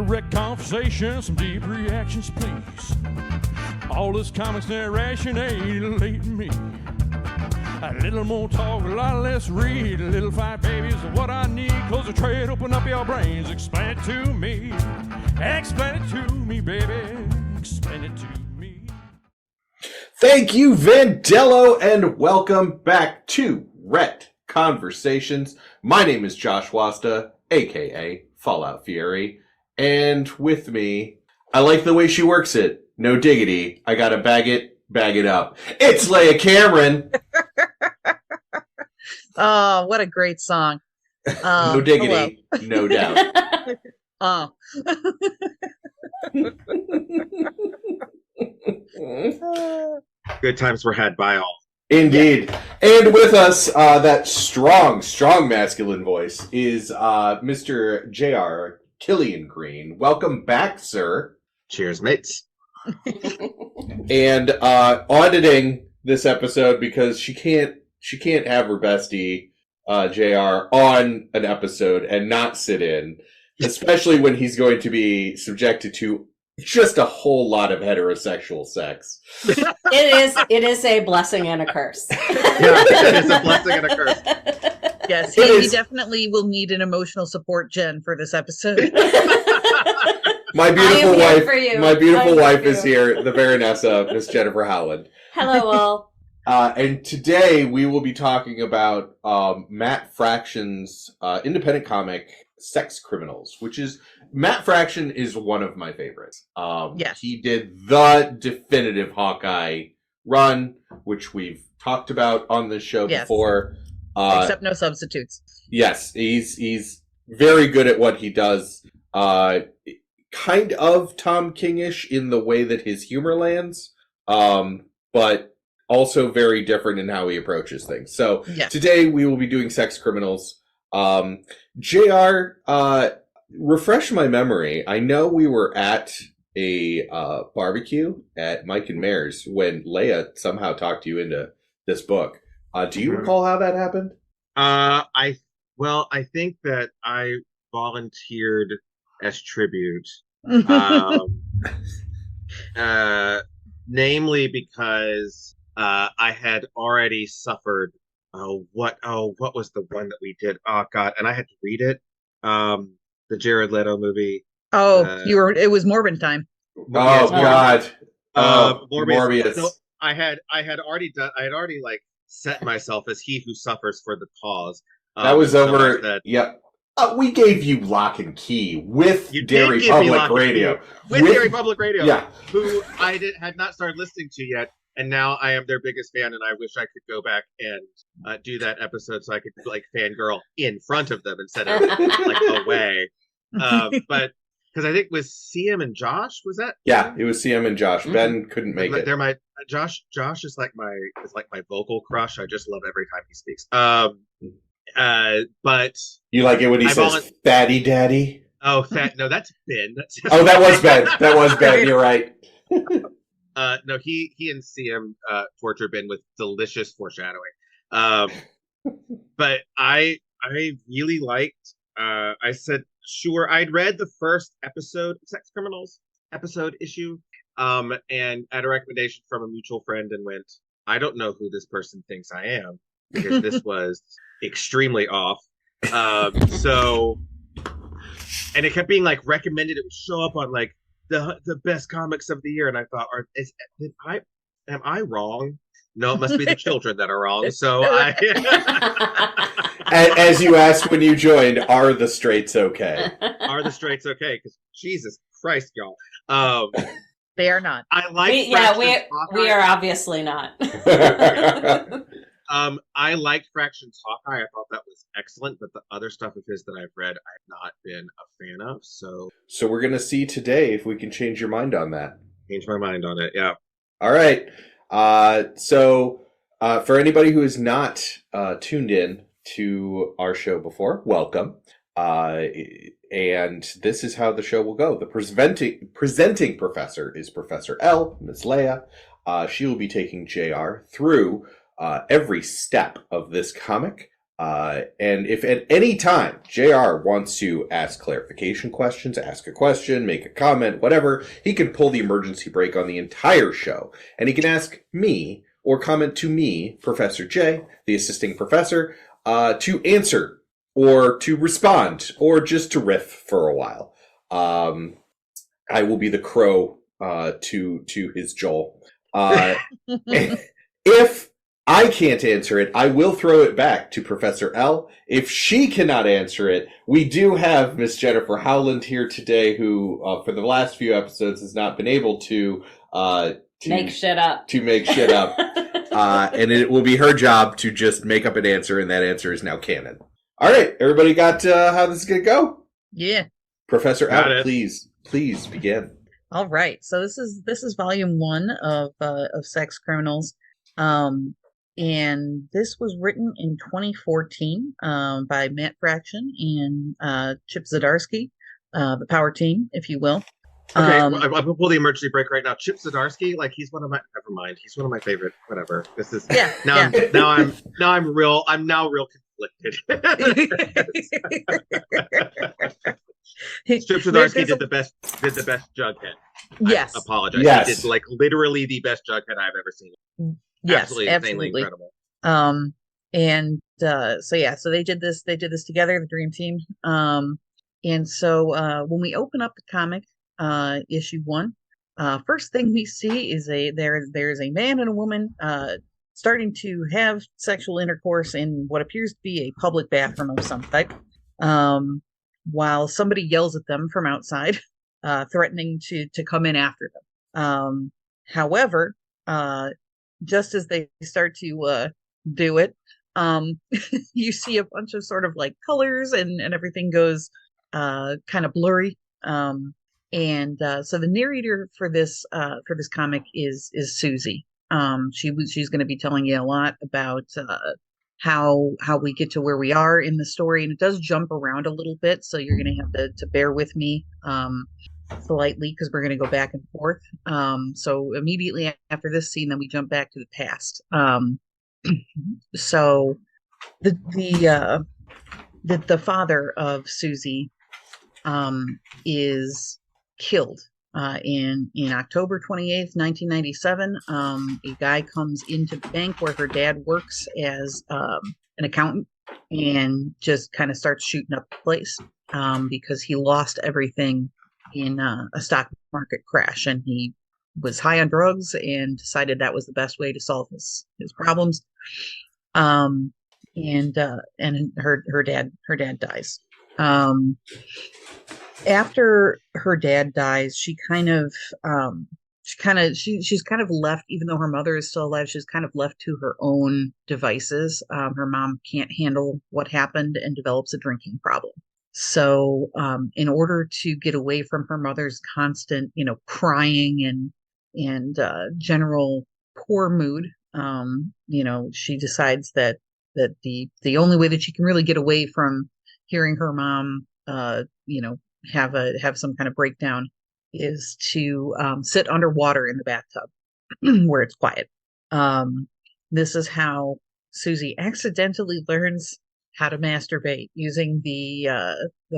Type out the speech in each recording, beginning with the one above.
direct conversation, some deep reactions, please. All this comics narration ain't late to me. A little more talk, a lot less read. A little fight, baby, is what I need. Close the trade, open up your brains. Explain it to me. Explain it to me, baby. Explain it to me. Thank you, Vandello, and welcome back to Rhett Conversations. My name is Josh Wasta, a.k.a. Fallout Fury. And with me, I like the way she works it. No diggity. I gotta bag it up. It's Leia Cameron. Oh, what a great song. No diggity, hello. No doubt. Oh. Good times were had by all. Indeed. Yeah. And with us, that strong masculine voice is Mr. JR Cillian Green. Welcome back, sir. Cheers, mates. And auditing this episode because she can't have her bestie JR on an episode and not sit in, especially when he's going to be subjected to just a whole lot of heterosexual sex. It is a blessing and a curse. Yeah, it is a blessing and a curse. Yes, he definitely will need an emotional support Jen for this episode. My beautiful wife is here, the Baronessa, Miss Jennifer Howland. Hello, all. And today we will be talking about Matt Fraction's independent comic, Sex Criminals, which is, Matt Fraction is one of my favorites. Yes. He did the definitive Hawkeye run, which we've talked about on this show before. Except no substitutes. Yes, he's very good at what he does. Kind of Tom King-ish in the way that his humor lands, but also very different in how he approaches things. So Today we will be doing Sex Criminals. JR, refresh my memory. I know we were at a barbecue at Mike and Mare's when Leia somehow talked you into this book. Do you recall how that happened? I think that I volunteered as tribute, namely because I had already suffered. What was the one that we did? Oh God, and I had to read it. The Jared Leto movie. It was Morbin time. Oh God. Morbius. So I had already like set myself as he who suffers for the cause. That was over. Yep. We gave you Lock and Key with Dairy Public Radio. With Dairy Public Radio. Yeah. Who I had not started listening to yet. And now I am their biggest fan, and I wish I could go back and do that episode so I could like fangirl in front of them instead of like away. But because I think it was CM and Josh, was that? Yeah, it was CM and Josh. Mm-hmm. Ben couldn't make it. They're my Josh is like my vocal crush. I just love every time he speaks. But you like it when he says "fatty daddy"? Oh, no, that's Ben. Oh, that was Ben. That was Ben. You're right. No, he and CM torture Ben with delicious foreshadowing. But I really liked. I said sure. I'd read the first episode of Sex Criminals issue, and at a recommendation from a mutual friend, and went, I don't know who this person thinks I am, because this was extremely off. So, and it kept being like recommended. It would show up on like the best comics of the year, and I thought, am I wrong? No, it must be the children that are wrong. So as you asked when you joined, are the straights okay? Are the straights okay? Because Jesus Christ, y'all. They are not. I like. We are obviously not. I liked Fraction's Hawkeye. I thought that was excellent, but the other stuff of his that I've read, I've not been a fan of. So we're gonna see today if we can change your mind on that. Change my mind on it. Yeah. All right. So for anybody who is not tuned in to our show before, welcome. And this is how the show will go. The presenting professor is Professor L, Ms. Leia. She will be taking JR through every step of this comic. And if at any time JR wants to ask clarification questions, ask a question, make a comment, whatever, he can pull the emergency brake on the entire show. And he can ask me or comment to me, Professor J, the assisting professor, to answer or to respond or just to riff for a while. I will be the crow to his Joel. If I can't answer it, I will throw it back to Professor L. If she cannot answer it, we do have Miss Jennifer Howland here today, who for the last few episodes has not been able to make shit up. And it will be her job to just make up an answer, and that answer is now canon. All right, everybody got how this is going to go? Yeah. Professor L, please begin. All right. So this is volume 1 of Sex Criminals. And this was written in 2014 by Matt Fraction and Chip Zdarsky, the Power Team, if you will. Okay, I'm gonna pull the emergency brake right now. Chip Zdarsky, like he's one of my. Never mind, he's one of my favorite. Whatever. This is now I'm real conflicted. Chip Zdarsky did the best Jughead. Yes. I apologize. Yes. He did like literally the best Jughead I've ever seen. Yes, absolutely incredible. So they did this together, the Dream Team. And so when we open up the comic, issue 1, first thing we see is there's a man and a woman starting to have sexual intercourse in what appears to be a public bathroom of some type, while somebody yells at them from outside, threatening to come in after them. However, just as they start to do it, you see a bunch of sort of like colors and everything goes kind of blurry. So the narrator for this comic is Susie. She's going to be telling you a lot about how we get to where we are in the story, and it does jump around a little bit, so you're going to have to bear with me slightly, because we're going to go back and forth. So immediately after this scene, then we jump back to the past. So the father of Susie is killed in October 28th, 1997. A guy comes into the bank where her dad works as an accountant and just kind of starts shooting up the place because he lost everything in a stock market crash, and he was high on drugs and decided that was the best way to solve his problems. And her dad dies. After her dad dies, she's kind of left, even though her mother is still alive, she's kind of left to her own devices. Her mom can't handle what happened and develops a drinking problem. So in order to get away from her mother's constant, crying and general poor mood, she decides that the only way that she can really get away from hearing her mom, have some kind of breakdown is to sit underwater in the bathtub where it's quiet. This is how Susie accidentally learns how to masturbate using the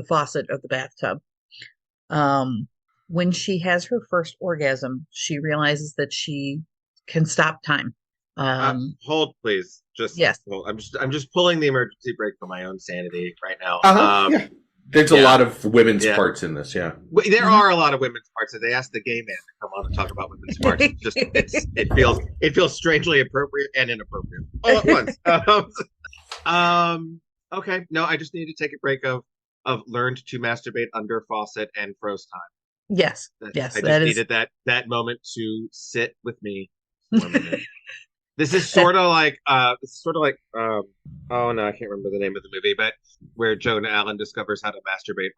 faucet of the bathtub. When she has her first orgasm, she realizes that she can stop time. Hold, please. Yes. Well, I'm just pulling the emergency brake for my own sanity right now. Yeah. There's a lot of women's parts in this. Yeah, there are a lot of women's parts. So they asked the gay man to come on and talk about women's parts. It feels strangely appropriate and inappropriate all at once. Okay. No, I just need to take a break of learned to masturbate under faucet and froze time. Yes. I just needed that moment to sit with me for a minute. This is sort of like oh no, I can't remember the name of the movie, but where Jonah Allen discovers how to masturbate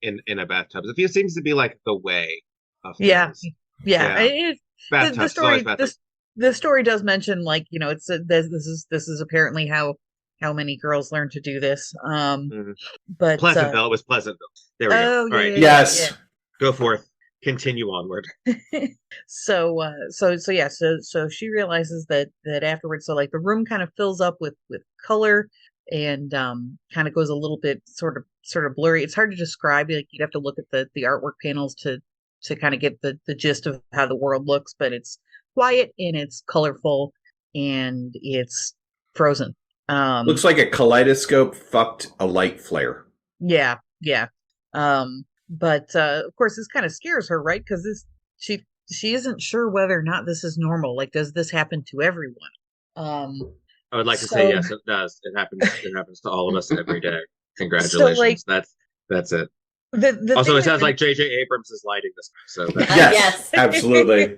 in a bathtub. It seems to be like the way of things. Yeah. Bathtubs. The story does mention, like, this is apparently how many girls learn to do this. But Pleasantville, it was Pleasantville. There we go. All right. Yes. Yeah. Go forth. Continue onward. So she realizes that afterwards, so like the room kind of fills up with color. and kind of goes a little bit sort of blurry. It's hard to describe. Like you'd have to look at the artwork panels to kind of get the gist of how the world looks, but it's quiet and it's colorful and it's frozen. Looks like a kaleidoscope fucked a light flare. Yeah. But of course this kind of scares her, right? Because she isn't sure whether or not this is normal. Like, does this happen to everyone? I would like to say yes, it does. It happens to all of us every day. Congratulations. So, that's it. The also, it sounds like J.J. Abrams is lighting this. So yes, absolutely.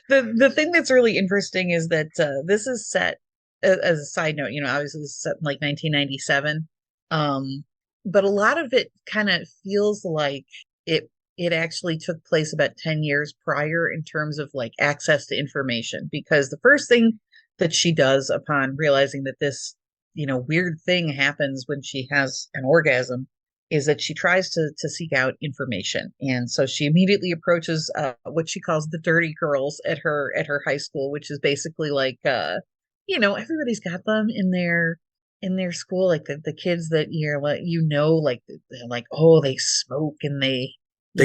The thing that's really interesting is that this is set as a side note. Obviously this is set in like 1997, but a lot of it kind of feels like it actually took place about 10 years prior in terms of like access to information, because the first thing that she does upon realizing that this weird thing happens when she has an orgasm is that she tries to seek out information. And so she immediately approaches what she calls the dirty girls at her high school, which is basically like everybody's got them in their school, like the kids that like they're like, oh, they smoke and they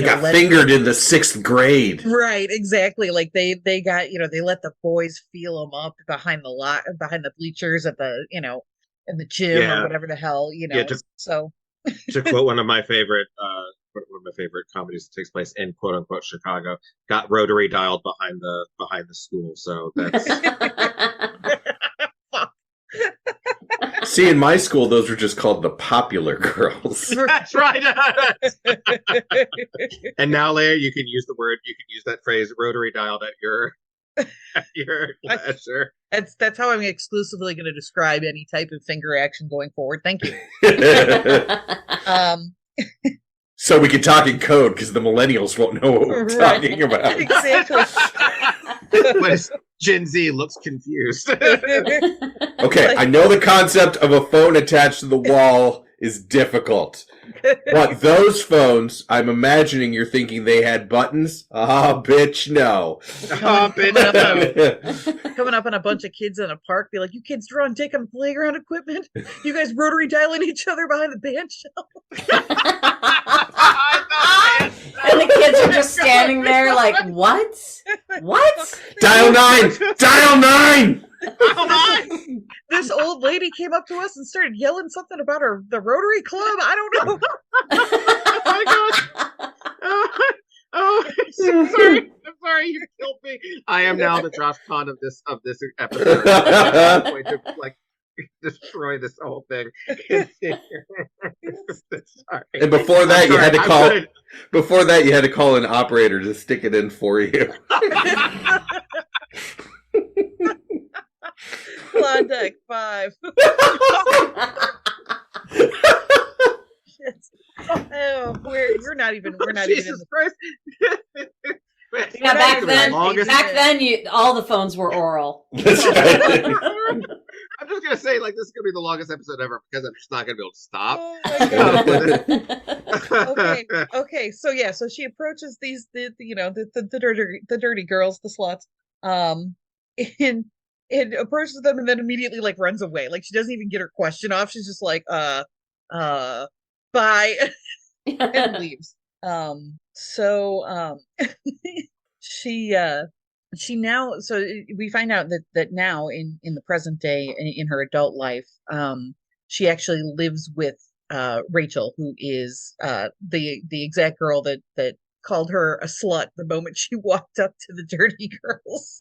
got fingered in the 6th grade. Right, exactly. Like they got, they let the boys feel them up behind the bleachers at the, in the gym or whatever the hell, to quote one of my favorite comedies that takes place in quote unquote Chicago, got rotary dialed behind the school. So that's See, in my school, those were just called the popular girls. That's right. And now, Leia, you can use that phrase rotary dialed at your pleasure. That's how I'm exclusively going to describe any type of finger action going forward. Thank you. So we can talk in code because the millennials won't know what we're talking about. Exactly. But Gen Z looks confused. Okay, I know the concept of a phone attached to the wall is difficult. But those phones, I'm imagining you're thinking they had buttons. Bitch, no. Coming up on a bunch of kids in a park, be like, you kids drawing dick on playground equipment? You guys rotary dialing each other behind the band shell? And the kids are just standing there like, what? What? Dial 9! Dial 9! This old lady came up to us and started yelling something about the Rotary Club. I don't know. Oh my god! I'm sorry, you killed me. I am now the Josh Kahn of this episode. I'm going to destroy this whole thing. Sorry. And before that, you had to call an operator to stick it in for you. Klondike 5. Shit. Oh, we're not even Jesus in the Christ. Yeah, back then, all the phones were oral. That's right. I'm just gonna say, like, this is gonna be the longest episode ever because I'm just not gonna be able to stop. Oh my God. Okay. So she approaches the dirty girls, the sluts, and approaches them and then immediately like runs away. Like she doesn't even get her question off. She's just like, bye, and leaves. She now, so we find out that now in the present day in her adult life, she actually lives with Rachel, who is the exact girl that called her a slut the moment she walked up to the dirty girls.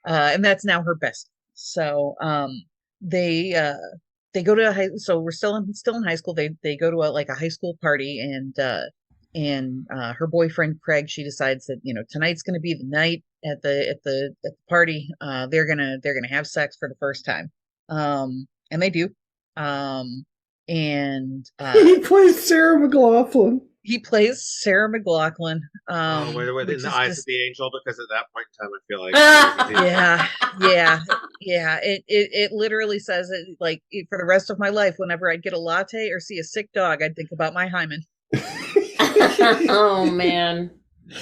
And that's now her best. So they go to so we're still in high school. They go to a high school party, and her boyfriend Craig, she decides that tonight's going to be the night at the party. They're gonna have sex for the first time, and they do. And he plays Sarah McLachlan. He plays Sarah McLachlan. Wait, in the eyes of the angel, because at that point in time, I feel like yeah. It literally says it like for the rest of my life, whenever I'd get a latte or see a sick dog, I'd think about my hymen. Oh man.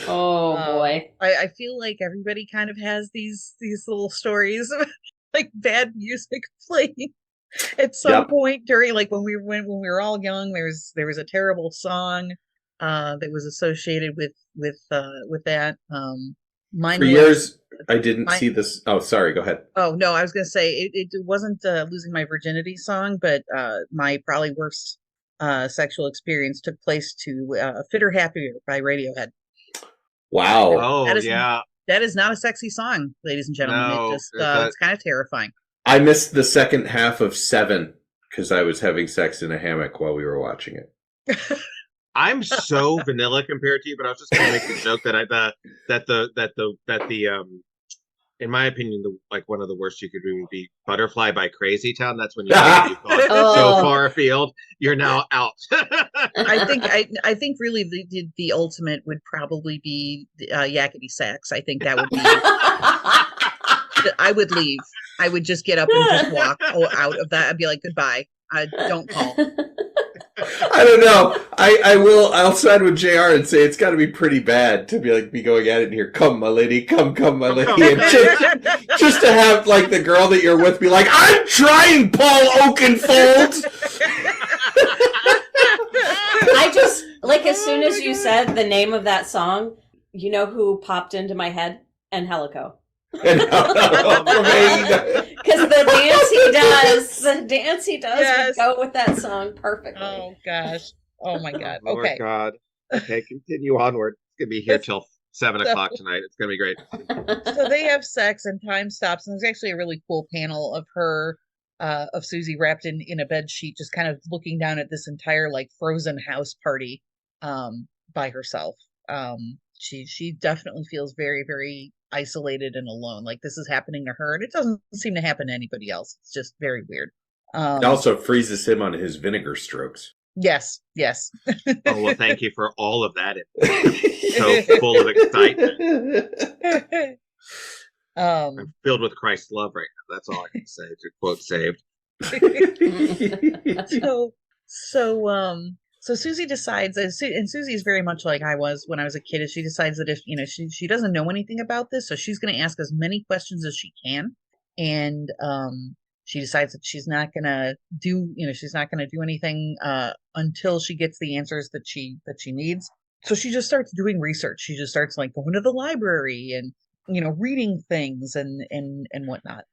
Oh boy. I feel like everybody kind of has these little stories of like bad music playing At some point during, like when we were all young, there was a terrible song that was associated with that. Mine For was years, I didn't see this. Oh, sorry. Go ahead. Oh no, I was gonna say it wasn't "Losing My Virginity" song, but my probably worst sexual experience took place to "Fitter Happier" by Radiohead. Wow. Oh, that is not a sexy song, ladies and gentlemen. No, it just it's kind of terrifying. I missed the second half of 7 because I was having sex in a hammock while we were watching it. I'm so vanilla compared to you, but I was just gonna make the joke that in my opinion, one of the worst you could do would be "Butterfly" by Crazy Town. That's when you've gone so far afield, you're now out. I think really the ultimate would probably be Yakety Sax. I think that would be. I would leave. I would just get up and just walk out of that. I'd be like, goodbye. Don't call. I don't know. I'll side with JR and say it's got to be pretty bad to be going at it and hear, "Come, my lady, come, my lady," and just to have like the girl that you're with be like, "I'm trying, Paul Oakenfold." I just as soon as you said the name of that song, you know who popped into my head? Angelico. Because the dance he does would go with that song perfectly. Oh gosh. Oh my God. Oh, okay. God. Okay, continue onward. It's gonna be here till 7:00 tonight. It's gonna be great. So they have sex and time stops, and there's actually a really cool panel of her of Susie wrapped in a bed sheet, just kind of looking down at this entire like frozen house party by herself. She definitely feels very, very isolated and alone. Like this is happening to her, and it doesn't seem to happen to anybody else. It's just very weird. It also freezes him on his vinegar strokes. Yes. Oh, well, thank you for all of that. It's so full of excitement. I'm filled with Christ's love right now. That's all I can say to quote saved. So Susie decides, and Susie is very much like I was when I was a kid, is she decides that if, she doesn't know anything about this, so she's going to ask as many questions as she can. And she decides that she's not going to do anything until she gets the answers that she needs. So she just starts doing research. She just starts like going to the library and, reading things and whatnot.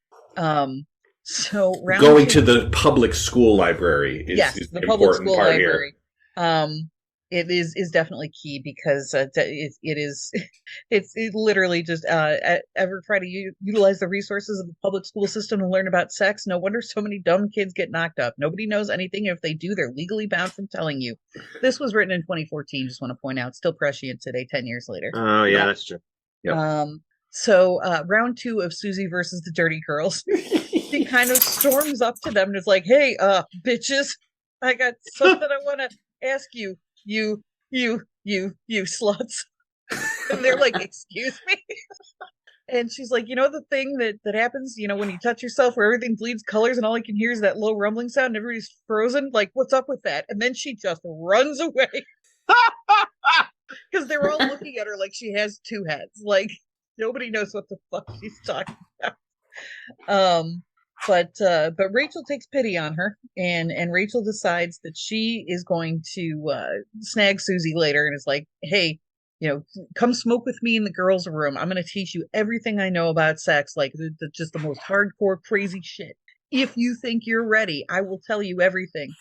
So going to the public school librabry is the public school library. Here. It is definitely key because it's literally just ever try to utilize the resources of the public school system to learn about sex. No wonder so many dumb kids get knocked up. Nobody knows anything. If they do, they're legally bound from telling you. This was written in 2014. Just want to point out, still prescient today, 10 years later. Oh yeah, that's true. Yep. So round 2 of Susie versus the Dirty Girls. She kind of storms up to them and is like, "Hey, bitches, I got something I want to ask you, you sluts." And they're like, "Excuse me?" And she's like, the thing that happens, when you touch yourself where everything bleeds colors and all you can hear is that low rumbling sound and everybody's frozen? Like, what's up with that? And then she just runs away. Because they're all looking at her like she has 2 heads. Like, nobody knows what the fuck she's talking about. But Rachel takes pity on her, and Rachel decides that she is going to snag Susie later and is like, "Hey, come smoke with me in the girls' room. I'm going to teach you everything I know about sex, like just the most hardcore, crazy shit. If you think you're ready, I will tell you everything."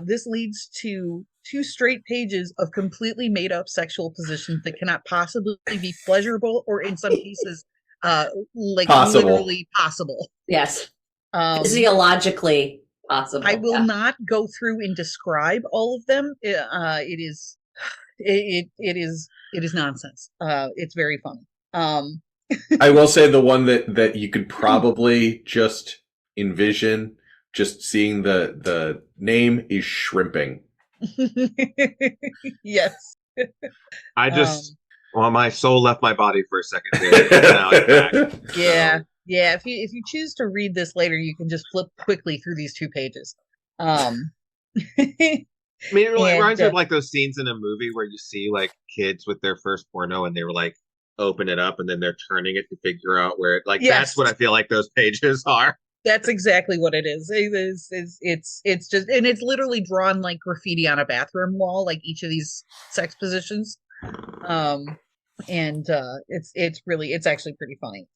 This leads to 2 straight pages of completely made up sexual positions that cannot possibly be pleasurable or in some cases literally possible. Yes. Physiologically possible. I will not go through and describe all of them. It is nonsense. It's very funny. I will say the one that you could probably just envision just seeing the name is shrimping. Yes. I just my soul left my body for a second there. Now it's back. Yeah. Yeah, if you choose to read this later, you can just flip quickly through these 2 pages. I mean, it reminds me of like those scenes in a movie where you see like kids with their first porno and they were like open it up and then they're turning it to figure out where it that's what I feel like those pages are. That's exactly what it is. It's just, and it's literally drawn like graffiti on a bathroom wall, like each of these sex positions. Um, and it's actually pretty funny.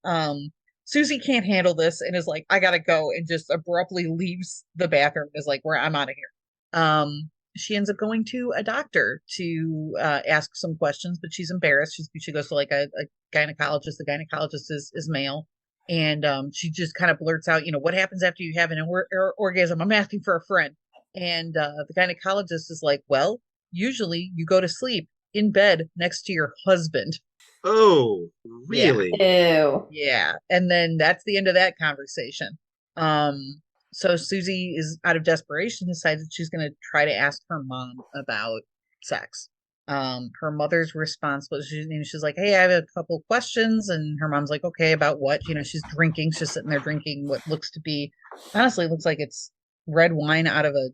Susie can't handle this and is like, I gotta go, and just abruptly leaves the bathroom and is like, where I'm out of here. She ends up going to a doctor to ask some questions, but she's embarrassed. She goes to like a gynecologist. The gynecologist is male. And she just kind of blurts out, what happens after you have an orgasm? I'm asking for a friend. And the gynecologist is like, well, usually you go to sleep in bed next to your husband. Oh, really? Ew. Yeah. And then that's the end of that conversation. So Susie is out of desperation, decides that she's going to try to ask her mom about sex. Her mother's response was, she's like, hey, I have a couple questions. And her mom's like, okay, about what? She's drinking. She's sitting there drinking what honestly looks like it's red wine out of a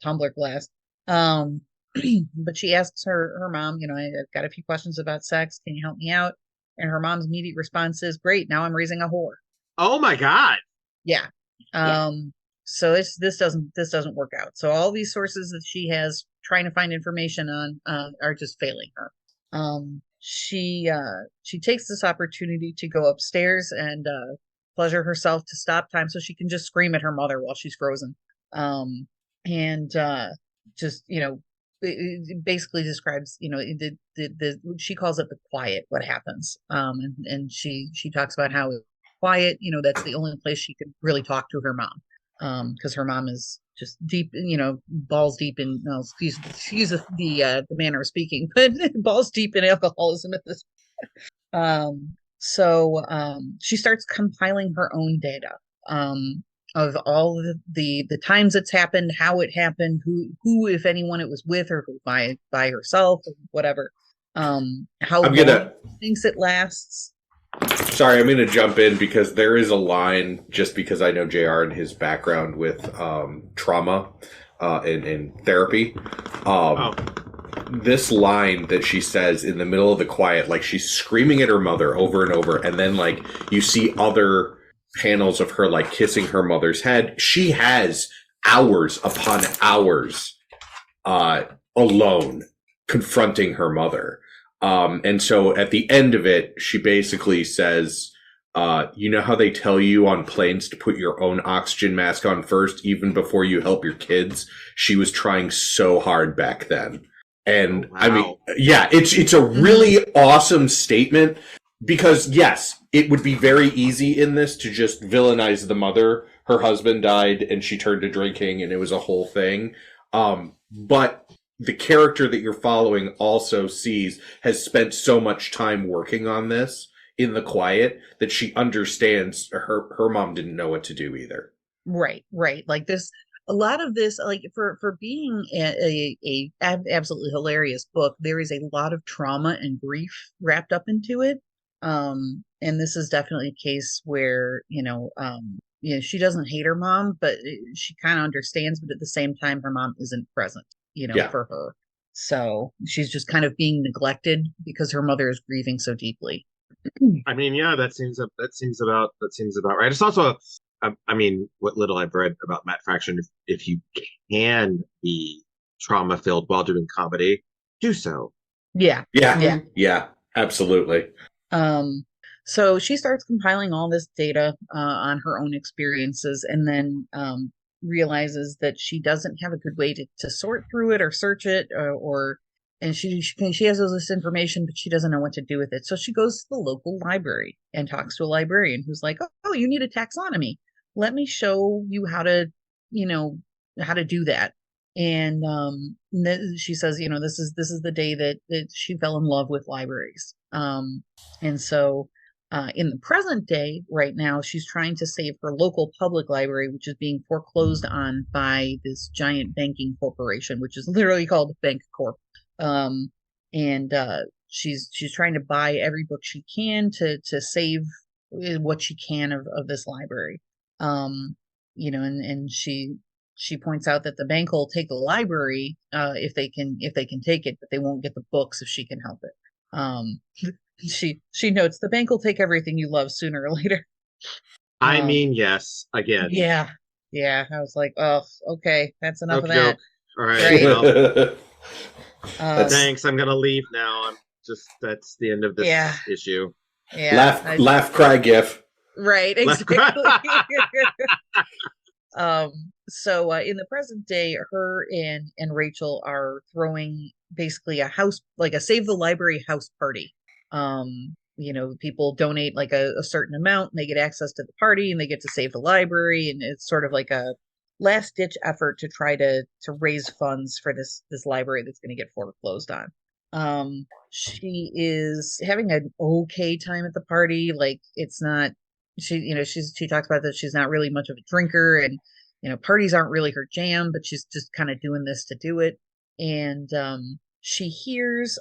tumbler glass. But she asks her mom, I've got a few questions about sex. Can you help me out? And her mom's immediate response is, great, now I'm raising a whore. Oh my God. Yeah. So this doesn't work out. So all these sources that she has trying to find information on are just failing her. She takes this opportunity to go upstairs and pleasure herself to stop time so she can just scream at her mother while she's frozen. And just it basically describes she calls it the quiet, what happens. And she talks about how quiet, that's the only place she could really talk to her mom. Because her mom is just deep, balls deep in, excuse the manner of speaking, but balls deep in alcoholism at this. So she starts compiling her own data of all the times it's happened, how it happened, who if anyone it was with, or by herself, or whatever. How long she thinks it lasts. Sorry, I'm going to jump in because there is a line, just because I know JR and his background with trauma and therapy. This line that she says in the middle of the quiet, like she's screaming at her mother over and over, and then like you see other panels of her like kissing her mother's head. She has hours upon hours alone confronting her mother. And so at the end of it, she basically says, you know how they tell you on planes to put your own oxygen mask on first, even before you help your kids? She was trying so hard back then. And wow. I mean, yeah, it's a really awesome statement, because yes, it would be very easy in this to just villainize the mother. Her husband died and she turned to drinking and it was a whole thing. But the character that you're following also has spent so much time working on this in the quiet that she understands her mom didn't know what to do either. Right. Like this, a lot of this, like for being a absolutely hilarious book, there is a lot of trauma and grief wrapped up into it. And this is definitely a case where, she doesn't hate her mom, but she kind of understands, but at the same time, her mom isn't present, for her. So she's just kind of being neglected because her mother is grieving so deeply. I mean, yeah, that seems about right. It's also, I mean, what little I've read about Matt Fraction, if you can be trauma filled while doing comedy, do so. Yeah, absolutely. So she starts compiling all this data on her own experiences, and then realizes that she doesn't have a good way to sort through it or search it, and she has all this information, but she doesn't know what to do with it. So she goes to the local library and talks to a librarian who's like, oh, you need a taxonomy. Let me show you how to do that. And she says, this is the day that she fell in love with libraries. And so in the present day, right now, she's trying to save her local public library, which is being foreclosed on by this giant banking corporation, which is literally called Bank Corp. And she's trying to buy every book she can to save what she can of this library. And she points out that the bank will take the library if they can take it, but they won't get the books if she can help it. She notes the bank will take everything you love sooner or later. I mean, yes. Again. Yeah. Yeah. I was like, oh, okay, that's enough of Okie that. doke. All right. Right. Well, thanks. I'm gonna leave now. That's the end of this issue. Yeah. Laugh, cry, gif. Right, Laugh, exactly. cry. So in the present day, her and Rachel are throwing basically a house, like a Save the Library house party. People donate like a certain amount and they get access to the party and they get to save the library, and it's sort of like a last ditch effort to try to raise funds for this library that's going to get foreclosed on. She is having an okay time at the party. Like, it's not, she talks about that she's not really much of a drinker, and parties aren't really her jam, but she's just kind of doing this to do it. And she hears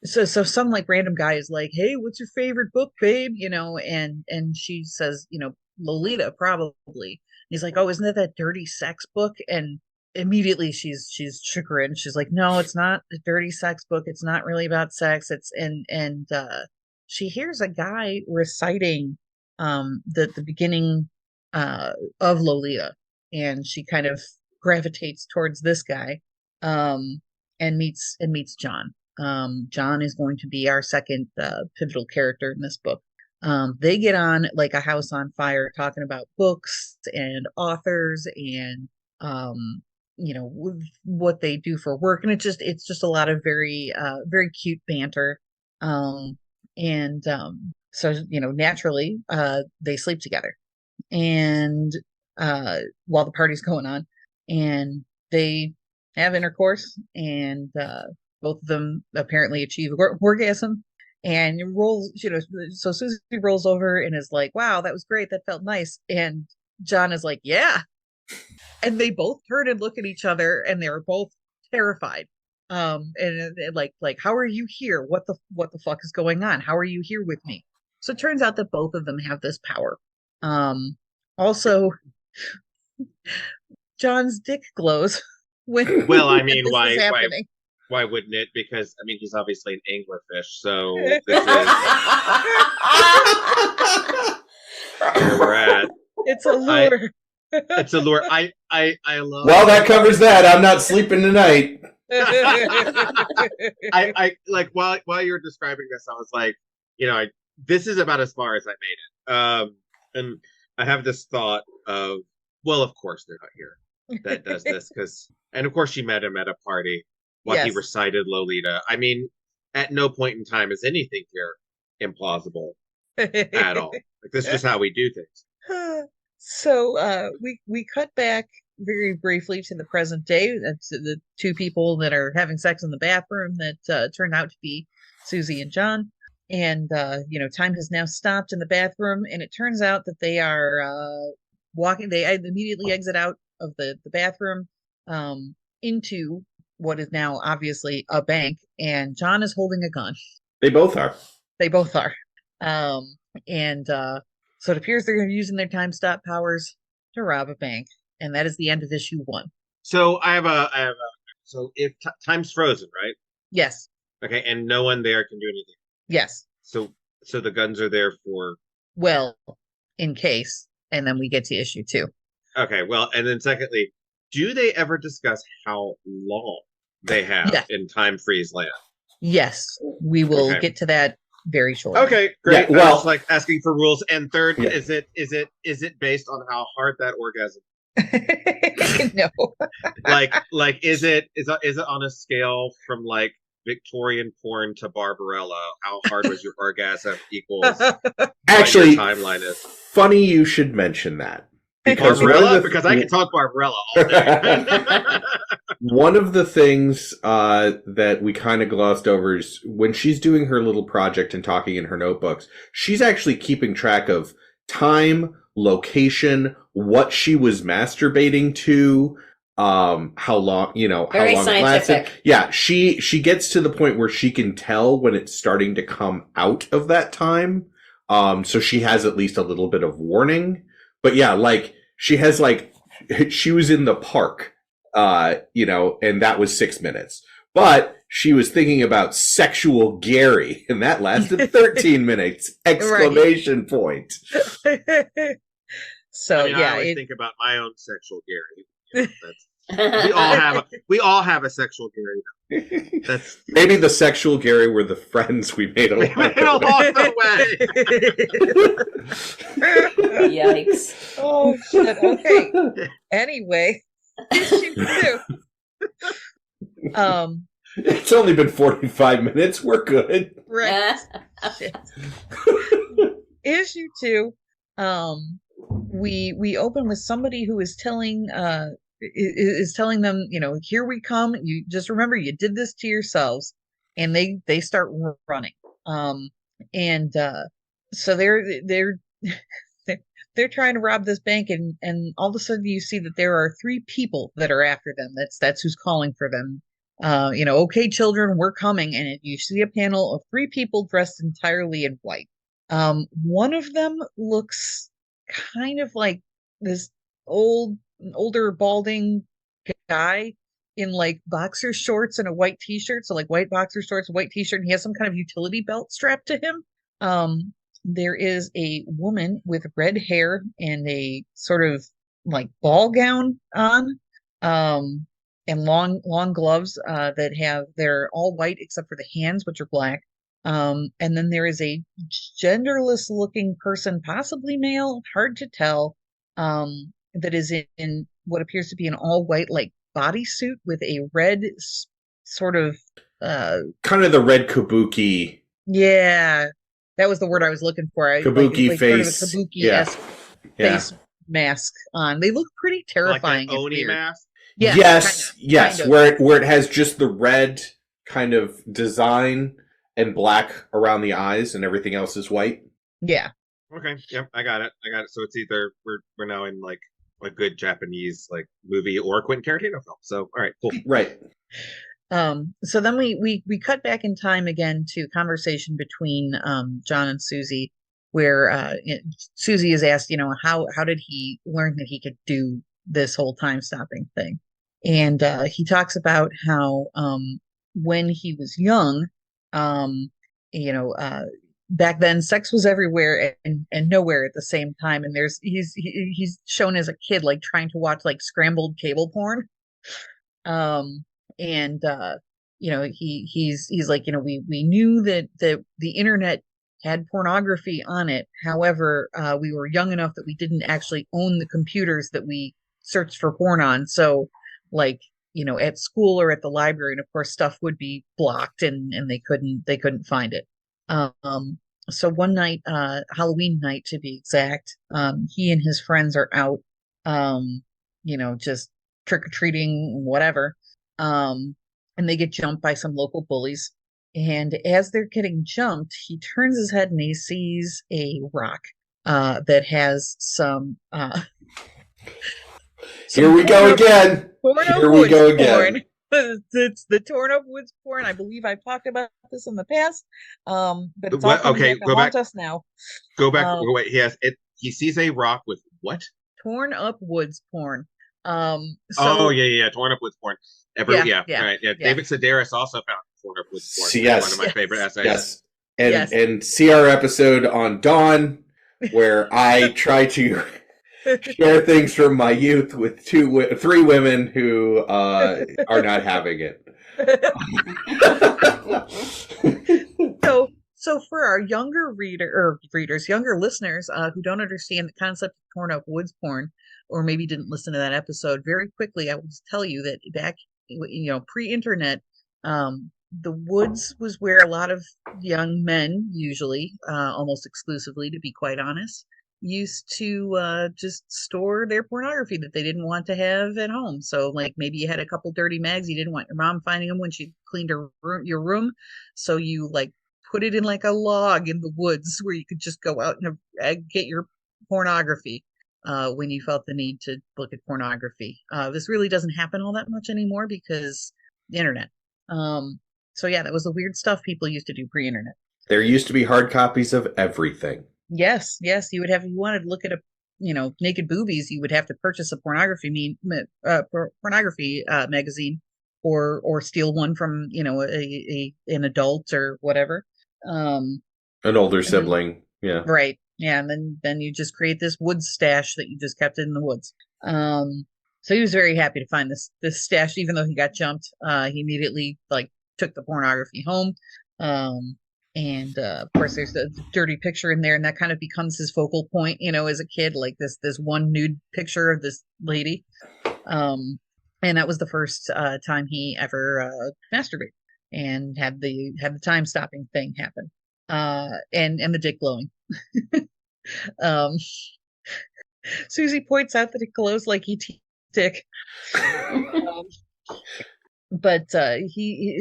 so some like random guy is like, hey, what's your favorite book, babe? And she says, Lolita, probably. He's like, oh, isn't that dirty sex book? And immediately she's chagrined. She's like, no, it's not a dirty sex book. It's not really about sex. It's and she hears a guy reciting the beginning of Lolita, and she kind of gravitates towards this guy, and meets John. John is going to be our second pivotal character in this book. They get on like a house on fire talking about books and authors and what they do for work, and it's just a lot of very cute banter. So naturally they sleep together, and while the party's going on, and they have intercourse, and both of them apparently achieve orgasm. And rolls, so Susie rolls over and is like, wow, that was great, that felt nice. And John is like, yeah. And they both turn and look at each other, and they're both terrified. And like, how are you here? What the fuck is going on? How are you here with me? So it turns out that both of them have this power. Also, John's dick glows when Well, I mean, this is happening. Why wouldn't it? Because I mean, he's obviously an anglerfish, so this is where we're at. It's a lure. It's a lure. I love. Well, that covers that. I'm not sleeping tonight. I like while you were describing this, I was like, this is about as far as I made it. And I have this thought of, well, of course they're not here that does this, and of course she met him at a party while he recited Lolita. I mean, at no point in time is anything here implausible at all. Like, this is just how we do things. So we cut back very briefly to the present day. That's the two people that are having sex in the bathroom that turned out to be Susie and John. And time has now stopped in the bathroom, and it turns out that they are walking. They immediately exit out of the bathroom into what is now obviously a bank, and John is holding a gun. They both are. So it appears they're going to be using their time stop powers to rob a bank, and that is the end of issue 1. So I have a. So if time's frozen, right? Yes. Okay, and no one there can do anything. Yes. So the guns are there for. Well, in case, and then we get to issue 2. Okay, well, and then secondly, do they ever discuss how long they have in time freeze land? Yes, we will get to that very shortly. Okay, great. Yeah, well, I was like asking for rules. And third, is it based on how hard that orgasm? No. like is it on a scale from like Victorian porn to Barbarella? How hard was your orgasm equals actually what your timeline is? Funny you should mention that. Barbarella? Because I can talk Barbarella all day. One of the things that we kind of glossed over is when she's doing her little project and talking in her notebooks, she's actually keeping track of time, location, what she was masturbating to, how long, Very how long it lasted. Yeah, she gets to the point where she can tell when it's starting to come out of that time. So she has at least a little bit of warning. But yeah, like she has she was in the park, and that was 6 minutes. But she was thinking about sexual Gary, and that lasted 13 minutes! Exclamation point. So I mean, I always think about my own sexual Gary. You know, we all have a sexual Gary. That's maybe the sexual Gary were the friends we made along the way. Yikes. Oh shit. Okay. Anyway, issue 2. It's only been 45 minutes. We're good. Right. Shit. Issue 2. We open with somebody who is telling telling them, here we come. You just remember you did this to yourselves, and they start running. So they're trying to rob this bank, and all of a sudden you see that there are 3 people that are after them. That's who's calling for them. Okay, children, we're coming, and you see a panel of 3 people dressed entirely in white. One of them looks kind of like this older balding guy in like boxer shorts and a white t-shirt. So like white boxer shorts, white t-shirt, and he has some kind of utility belt strapped to him. There is a woman with red hair and a sort of like ball gown on, and long gloves they're all white except for the hands, which are black. And then there is a genderless looking person, possibly male, hard to tell, that is in what appears to be an all white like bodysuit with a red sort of kind of the red kabuki. Yeah, that was the word I was looking for. Kabuki like face. Sort of a kabuki-esque face mask on. They look pretty terrifying. Like an Oni mask? Yeah, yes, kind of. where it has just the red kind of design and black around the eyes, and everything else is white. Yeah. Okay. Yep. I got it. So it's either we're now in like a good Japanese like movie or a Quentin Tarantino film. So all right, cool. Right. So then we cut back in time again to conversation between John and Susie, where Susie is asked, how did he learn that he could do this whole time stopping thing, and he talks about how when he was young, back then sex was everywhere and nowhere at the same time, and he's shown as a kid like trying to watch like scrambled cable porn, he's like, we knew that the internet had pornography on it. However, we were young enough that we didn't actually own the computers that we searched for porn on. So like, at school or at the library, and of course stuff would be blocked and they couldn't find it. So one night, Halloween night to be exact, he and his friends are out, just trick-or-treating, whatever. And they get jumped by some local bullies. And as they're getting jumped, he turns his head and he sees a rock that has some Here we go again. It's the torn up woods porn. I believe I've talked about this in the past. But it's all okay, go back. Us now. Go back. Wait, he sees a rock with what? Torn up woods porn. Torn up woods porn. All right. David Sedaris also found torn up woods porn. Yes, one of my favorite essays. Yes, and see our episode on Dawn, where I try to share things from my youth with 3 women who are not having it. So for our younger younger listeners who don't understand the concept of torn up woods porn, or maybe didn't listen to that episode, very quickly I will just tell you that back, pre-internet, the woods was where a lot of young men, usually almost exclusively, to be quite honest, used to just store their pornography that they didn't want to have at home. So like maybe you had a couple dirty mags, you didn't want your mom finding them when she cleaned your room, so you like put it in like a log in the woods where you could just go out and get your pornography when you felt the need to look at pornography. This really doesn't happen all that much anymore because the internet. So yeah, that was the weird stuff people used to do pre-internet. There used to be hard copies of everything. Yes, you would have, if you wanted to look at naked boobies, you would have to purchase a pornography magazine. or steal one from an adult or whatever. An older sibling. Yeah. Right. Yeah, and then you just create this woods stash that you just kept in the woods. So he was very happy to find this stash, even though he got jumped. He immediately took the pornography home. And of course there's a dirty picture in there, and that kind of becomes his focal point, as a kid, like this one nude picture of this lady. And that was the first time he ever masturbated and had the time stopping thing happen. And the dick glowing. Susie points out that it glows like E.T. dick. But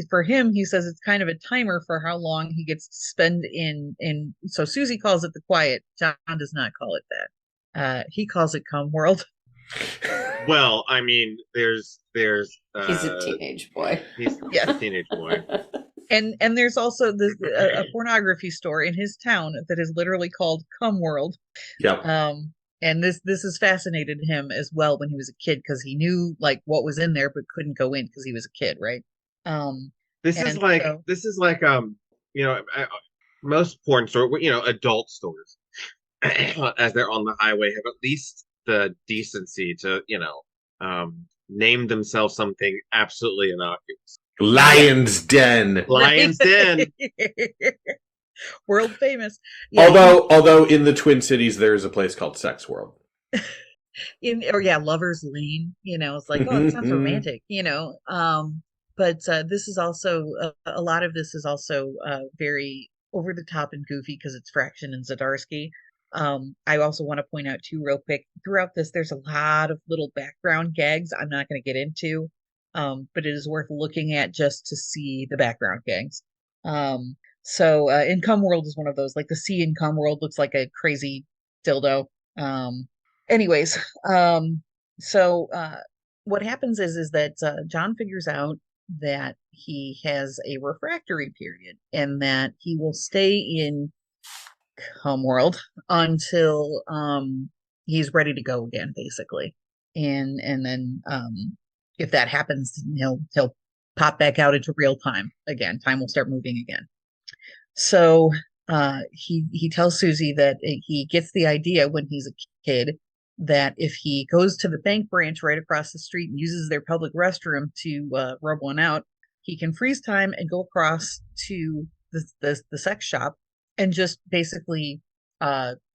for him, he says it's kind of a timer for how long he gets to spend in. So Susie calls it the quiet. John does not call it that. He calls it cum world. Well, I mean, there's he's a teenage boy. He's a teenage boy. And there's also a pornography store in his town that is literally called Cum World. Yep. And this has fascinated him as well when he was a kid, because he knew what was in there but couldn't go in because he was a kid, right? This is like most porn store, adult stores, as they're on the highway, have at least the decency to name themselves something absolutely innocuous. Lion's Den. Lion's Den. World famous. Yeah, although in the Twin Cities there is a place called Sex World. Lover's Lane. It's like, oh, it sounds romantic. But this is also a lot of this is also very over the top and goofy because it's Fraction and Zdarsky. I also want to point out too, real quick, throughout this, there's a lot of little background gags I'm not going to get into. But it is worth looking at just to see the background gags. So in Cum World is one of those, like the C in Cum World looks like a crazy dildo. Anyways, so what happens is that John figures out that he has a refractory period and that he will stay in Cum World until he's ready to go again, basically. And then if that happens, he'll pop back out into real time again. Time will start moving again. So he tells Susie that he gets the idea when he's a kid that if he goes to the bank branch right across the street and uses their public restroom to rub one out, he can freeze time and go across to the sex shop and just basically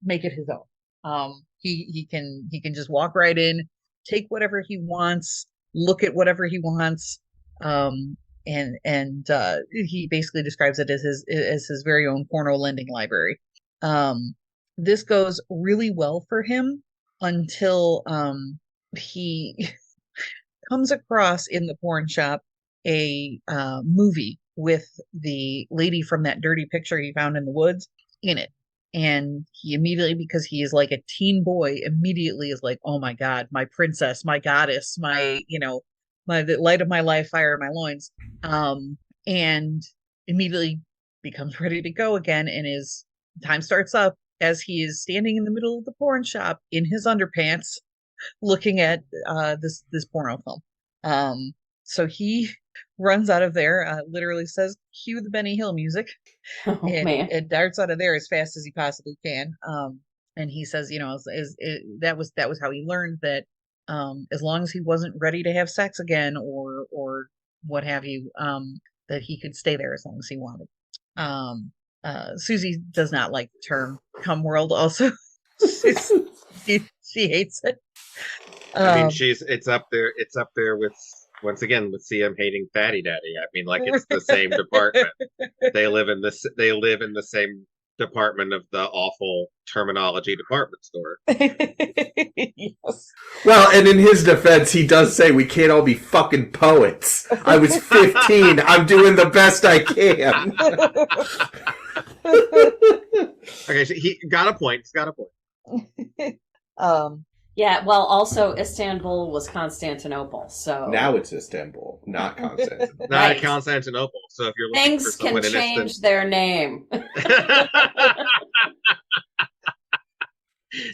make it his own. He can just walk right in, take whatever he wants, look at whatever he wants, and he basically describes it as his very own porno lending library. This goes really well for him until he comes across in the porn shop a movie with the lady from that dirty picture he found in the woods in it. And he immediately, because he is like a teen boy, immediately is like, oh my God, my princess, my goddess, the light of my life, fire in my loins. And immediately becomes ready to go again. And his time starts up as he is standing in the middle of the porn shop in his underpants, looking at this porno film. So he runs out of there, literally says, cue the Benny Hill music, and darts out of there as fast as he possibly can. And he says, that was how he learned that as long as he wasn't ready to have sex again or what have you, that he could stay there as long as he wanted. Susie does not like the term cum world also. she hates it. I mean, it's up there with, once again, with CM hating Fatty Daddy. I mean, like, it's the same department. They live in the same department of the awful terminology department store. Yes. Well, and in his defense, he does say we can't all be fucking poets. I was 15. I'm doing the best I can. Okay, so he got a point. He's got a point. Yeah, well, also Istanbul was Constantinople, so Now it's Istanbul, not Constantinople. Not Right. Constantinople. So if you're looking things for can someone in change their name.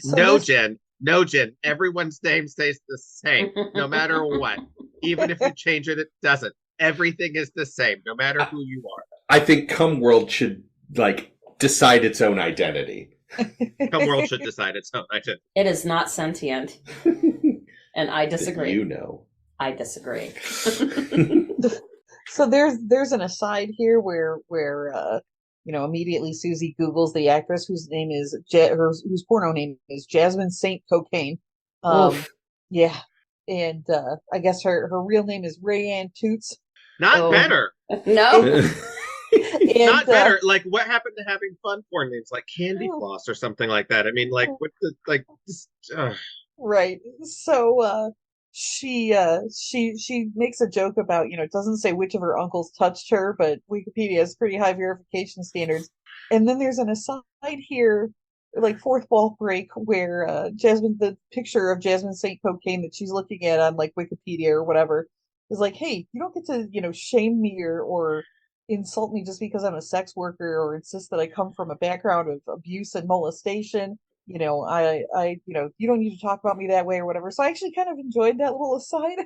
So No, this- Jen. Everyone's name stays the same, no matter what. Even if you change it, it doesn't. Everything is the same, no matter who you are. I think Cum World should decide its own identity. Cum World should decide its own identity. It is not sentient, and I disagree. You know. I disagree. So there's an aside here where immediately Susie Googles the actress whose name is whose porno name is Jasmine Saint Cocaine. Yeah, and I guess her real name is Rayanne Toots. Not better. No. And, better. Like, what happened to having fun porn names like Candy Floss or something like that? I mean, like, what the Right. So she makes a joke about, it doesn't say which of her uncles touched her, but Wikipedia has pretty high verification standards. And then there's an aside here, like fourth wall break, where the picture of Jasmine Saint Cocaine that she's looking at on like Wikipedia or whatever is like, hey, you don't get to, shame me or insult me just because I'm a sex worker or insist that I come from a background of abuse and molestation. You don't need to talk about me that way or whatever. So I actually kind of enjoyed that little aside.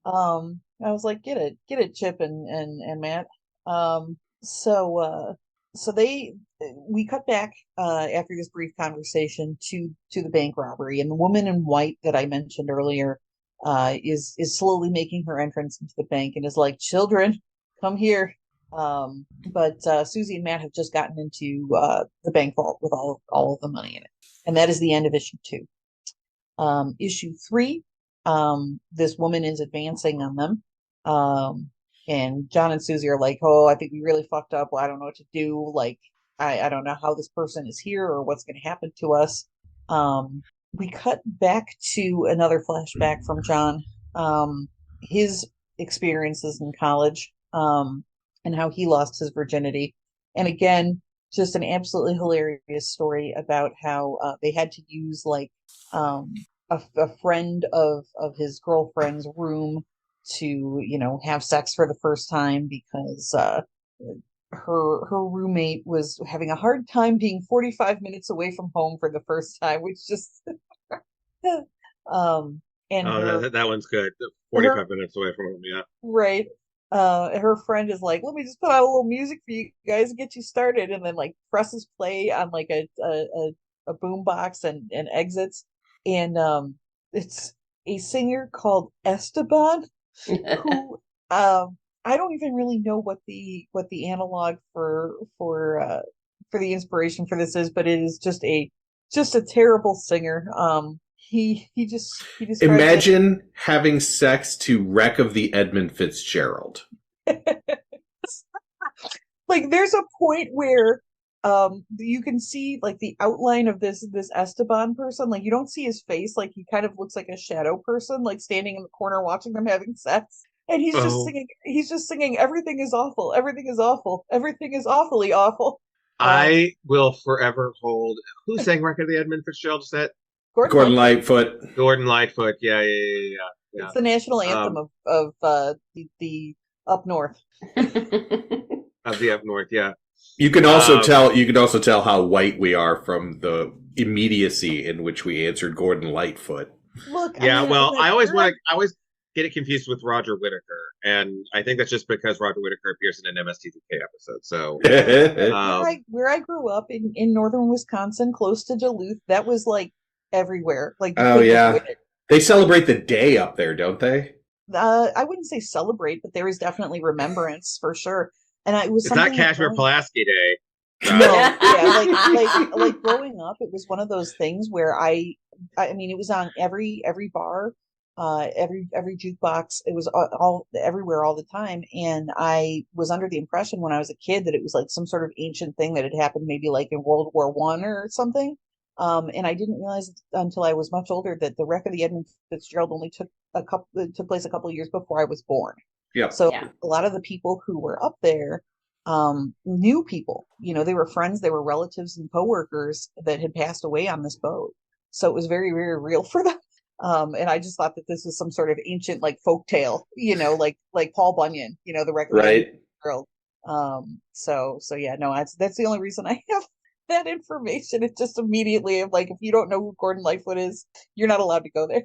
I was like, get it, Chip and Matt. So we cut back after this brief conversation to the bank robbery, and the woman in white that I mentioned earlier is slowly making her entrance into the bank and is like, children, come here. But Susie and Matt have just gotten into the bank vault with all of the money in it. And that is the end of issue 2. Issue 3, this woman is advancing on them. And John and Susie are like, oh, I think we really fucked up. Well, I don't know what to do. Like, I don't know how this person is here or what's going to happen to us. We cut back to another flashback from John, his experiences in college. And how he lost his virginity. And again, just an absolutely hilarious story about how they had to use like a friend of his girlfriend's room to, have sex for the first time because her roommate was having a hard time being 45 minutes away from home for the first time, which just and that one's good. 45 minutes away from home, yeah. Right. Her friend is like, let me just put out a little music for you guys and get you started, and then like presses play on like a boom box and exits, and it's a singer called Esteban who I don't even really know what the analog for the inspiration for this is, but it is just a terrible singer. He just imagine having sex to Wreck of the Edmund Fitzgerald. Like there's a point where you can see like the outline of this Esteban person. Like you don't see his face, like he kind of looks like a shadow person, like standing in the corner watching them having sex. And he's just singing everything is awful, everything is awful, everything is awfully awful. I will forever hold who sang Wreck of the Edmund Fitzgerald set? Gordon Lightfoot. Gordon Lightfoot, yeah. It's the national anthem of the up north. Of the up north, yeah. You can also tell how white we are from the immediacy in which we answered Gordon Lightfoot. Look, yeah. I always get it confused with Roger Whittaker, and I think that's just because Roger Whittaker appears in an MST3K episode. So where I grew up in northern Wisconsin, close to Duluth, that was like everywhere. Like they celebrate the day up there, don't they? I wouldn't say celebrate, but there is definitely remember for sure. And it's not Kashmir Pulaski Day. No, yeah, like growing up, it was one of those things where I mean, it was on every bar, every jukebox. It was all everywhere all the time, and I was under the impression when I was a kid that it was like some sort of ancient thing that had happened, maybe like in World War I or something. And I didn't realize until I was much older that the Wreck of the Edmund Fitzgerald only took place a couple of years before I was born. Yeah. So a lot of the people who were up there knew people. They were friends, they were relatives and coworkers that had passed away on this boat. So it was very, very real for them. And I just thought that this was some sort of ancient like folk tale, like Paul Bunyan, the Wreck of the Edmund Fitzgerald. So yeah, no, that's the only reason I have that information. It's just immediately I'm like, if you don't know who Gordon Lightfoot is, you're not allowed to go there.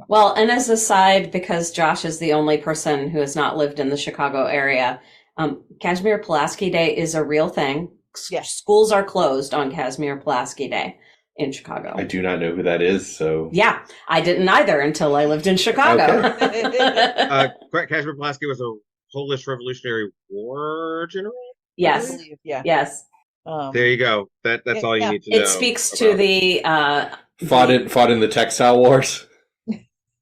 Well, and as a side, because Josh is the only person who has not lived in the Chicago area, Kazimierz Pulaski Day is a real thing. Yes. Schools are closed on Kazimierz Pulaski Day in Chicago. I do not know who that is, so... Yeah, I didn't either until I lived in Chicago. Kazimierz Pulaski was a Polish Revolutionary War general? Yes. Yeah. Yes. There you go. That's all you need to know. It speaks to the... Fought in the textile wars.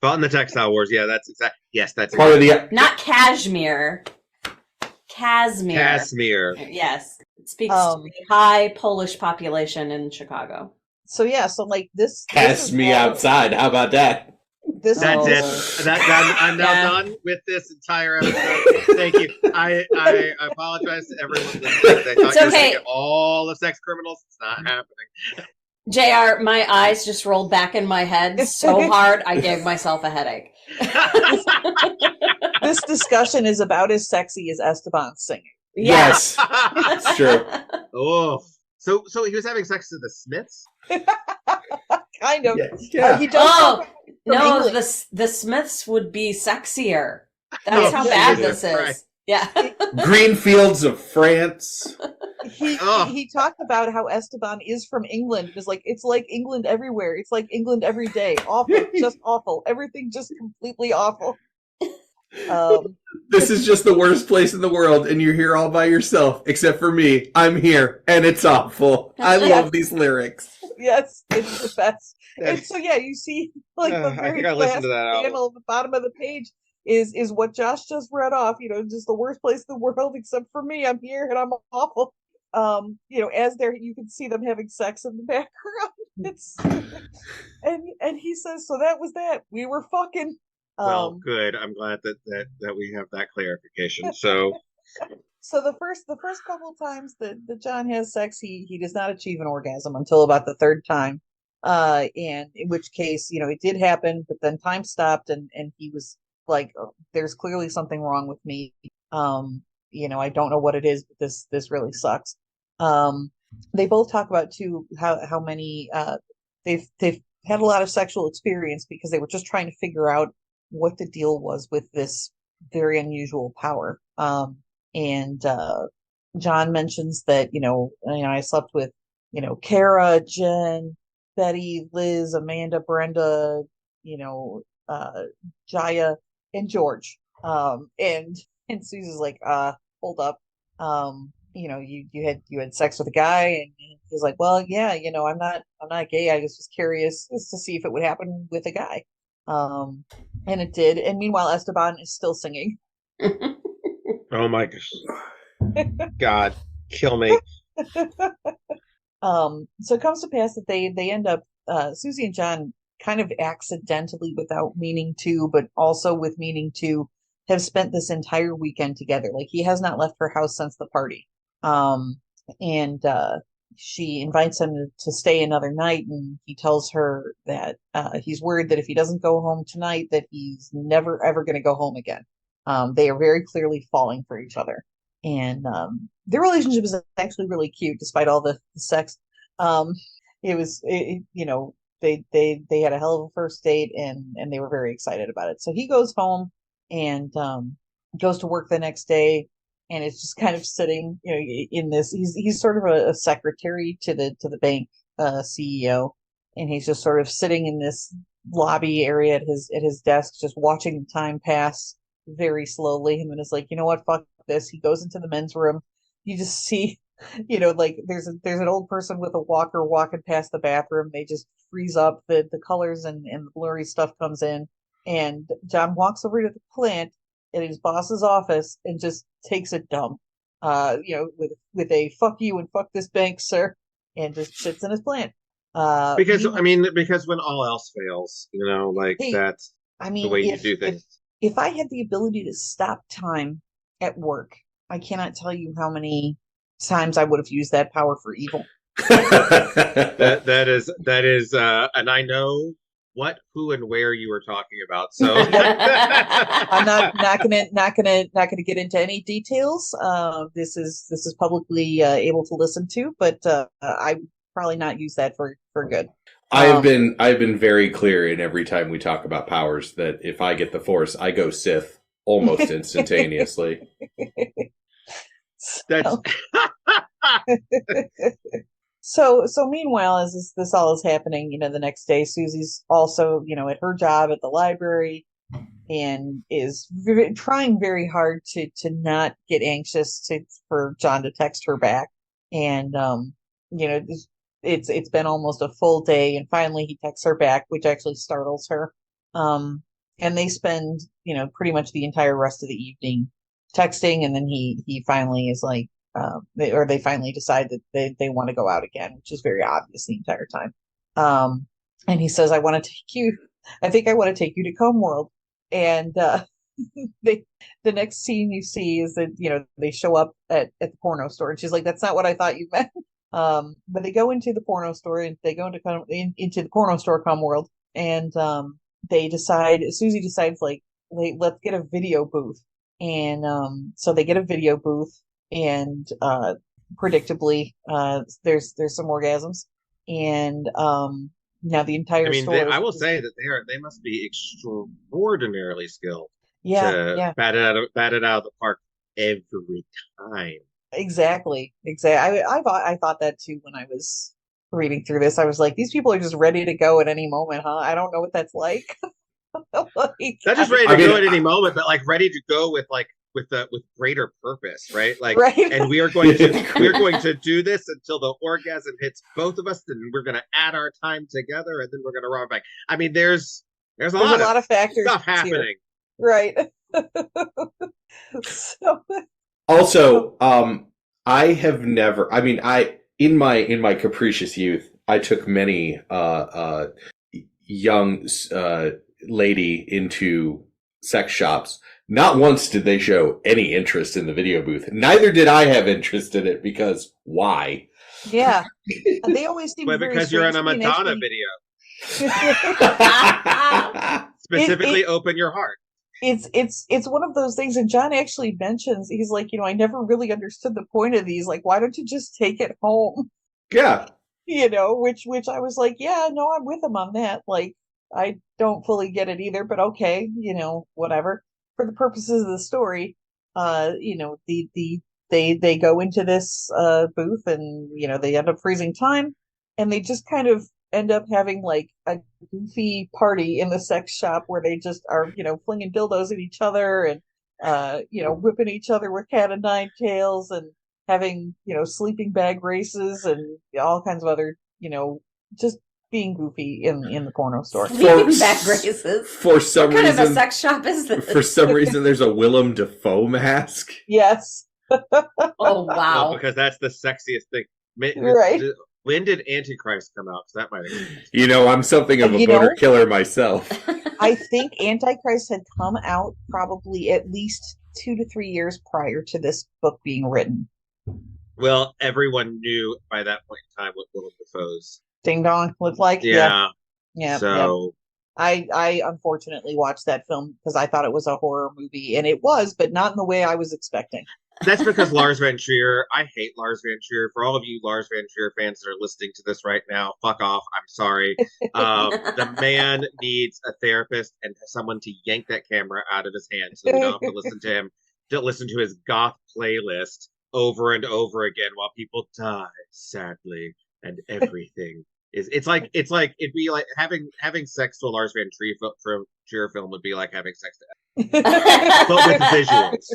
Fought in the textile wars. Yeah, that's exact. Yes, that's part of the... Not Kashmir. Kazmir. Kazmir. Yes. It speaks to the high Polish population in Chicago. So yeah, so like this. Cast me outside. How about that? This That's is it. I'm now done with this entire episode. Thank you. I apologize to everyone. They thought you were saying all the sex criminals. It's not happening. JR, my eyes just rolled back in my head so hard I gave myself a headache. This discussion is about as sexy as Esteban singing. Yes, it's true. Oh, so he was having sex with the Smiths? Kind of. Yeah. He does. No, the Smiths would be sexier. That's how bad this is. Right. Yeah. Green fields of France. He talked about how Esteban is from England. It's like England everywhere. It's like England every day. Awful, just awful. Everything just completely awful. This is just the worst place in the world, and you're here all by yourself, except for me. I'm here, and it's awful. I love these lyrics. Yes, it's the best. And so yeah, you see like the very last panel at the bottom of the page is what Josh just read off. Just the worst place in the world, except for me. I'm here, and I'm awful. As you can see them having sex in the background. It's and he says, so that was that. We were fucking. Well, good. I'm glad that we have that clarification. So the first couple of times that John has sex, he does not achieve an orgasm until about the third time. And in which case, it did happen, but then time stopped and he was like, oh, there's clearly something wrong with me. I don't know what it is, but this really sucks. They both talk about too how many they've had a lot of sexual experience because they were just trying to figure out what the deal was with this very unusual power. And John mentions that I slept with Kara, Jen, Betty, Liz, Amanda, Brenda, Jaya, and George. And Susie's like, hold up. You had sex with a guy, and he's like, well, yeah, I'm not gay. I was just curious as to see if it would happen with a guy. And it did. And meanwhile, Esteban is still singing. Oh my gosh. God, kill me. So it comes to pass that they end up, Susie and John kind of accidentally, without meaning to, but also with meaning to, have spent this entire weekend together. Like, he has not left her house since the party. And she invites him to stay another night, and he tells her that he's worried that if he doesn't go home tonight, that he's never ever going to go home again. They are very clearly falling for each other, and their relationship is actually really cute despite all the sex. They had a hell of a first date, and they were very excited about it. So he goes home and goes to work the next day. And it's just kind of sitting, in this. He's sort of a secretary to the bank CEO, and he's just sort of sitting in this lobby area at his desk, just watching the time pass very slowly. And then it's like, you know what, fuck this. He goes into the men's room. You just see, like there's an old person with a walker walking past the bathroom. They just freeze up. The colors and the blurry stuff comes in, and John walks over to the plant at his boss's office and just takes a dump, with a fuck you and fuck this bank, sir, and just sits in his plant. Because when all else fails, that's the way you do things. If I had the ability to stop time at work, I cannot tell you how many times I would have used that power for evil. that is, and I know what, who, and where you were talking about. So I'm not gonna get into any details. This is publicly able to listen to, but I would probably not use that for good. I've been very clear in every time we talk about powers that if I get the Force, I go Sith almost instantaneously. That's So meanwhile, as this all is happening, the next day, Susie's also, at her job at the library and is trying very hard to not get anxious for John to text her back. And, it's been almost a full day, and finally he texts her back, which actually startles her. And they spend, pretty much the entire rest of the evening texting, and then he finally is like, they finally decide that they want to go out again, which is very obvious the entire time. And he says, I think I want to take you to Comb World. And the next scene you see is that, they show up at the porno store, and she's like, that's not what I thought you meant. But they go into the porno store, and they go into the porno store Comb World, and Susie decides, like, let's get a video booth. And so they get a video booth, and predictably, there's some orgasms, and now the entire store. I will say that they must be extraordinarily skilled. Yeah. Bat it out of the park every time. Exactly. I thought that too when I was reading through this. I was like, these people are just ready to go at any moment, huh? I don't know what that's like. Like, Not just ready to go at any moment, but like ready to go with greater purpose, right? Like, right. And we are going to do this until the orgasm hits both of us, then we're going to add our time together, and then we're going to run back. I mean, there's a lot of factors stuff happening, here. Right? So. Also, I have never. I mean, in my capricious youth, I took many young lady into sex shops. Not once did they show any interest in the video booth. Neither did I have interest in it, because why? Yeah, and they always seem very because you're in a Madonna video. Specifically, open your heart. It's one of those things, and John actually mentions, he's like, I never really understood the point of these. Like, why don't you just take it home? Yeah. Which I was like, yeah, no, I'm with him on that. Like, I don't fully get it either, but okay, whatever. For the purposes of the story, they go into this booth, and they end up freezing time, and they just kind of end up having like a goofy party in the sex shop where they just are, flinging dildos at each other, and whipping each other with cat of nine tails, and having sleeping bag races, and all kinds of other just being goofy in the porno store. Sleeping bag races. For some what reason, kind of a sex shop is this? For some reason, there's a Willem Dafoe mask. Yes. Oh wow! Well, because that's the sexiest thing. Right. When did Antichrist come out? Because that might have. I'm something of a boner killer myself. I think Antichrist had come out probably at least 2 to 3 years prior to this book being written. Well, everyone knew by that point in time what Willem Dafoe's Ding Dong looked like. Yeah. So I unfortunately watched that film because I thought it was a horror movie, and it was, but not in the way I was expecting. That's because Lars Van Trier. I hate Lars Van Trier. For all of you Lars Van Trier fans that are listening to this right now, fuck off. I'm sorry. The man needs a therapist and someone to yank that camera out of his hand so we don't have to listen to him, to listen to his goth playlist over and over again while people die sadly, and everything is. It's like it'd be like having sex to a Lars Van Trier film would be like having sex to but with visuals.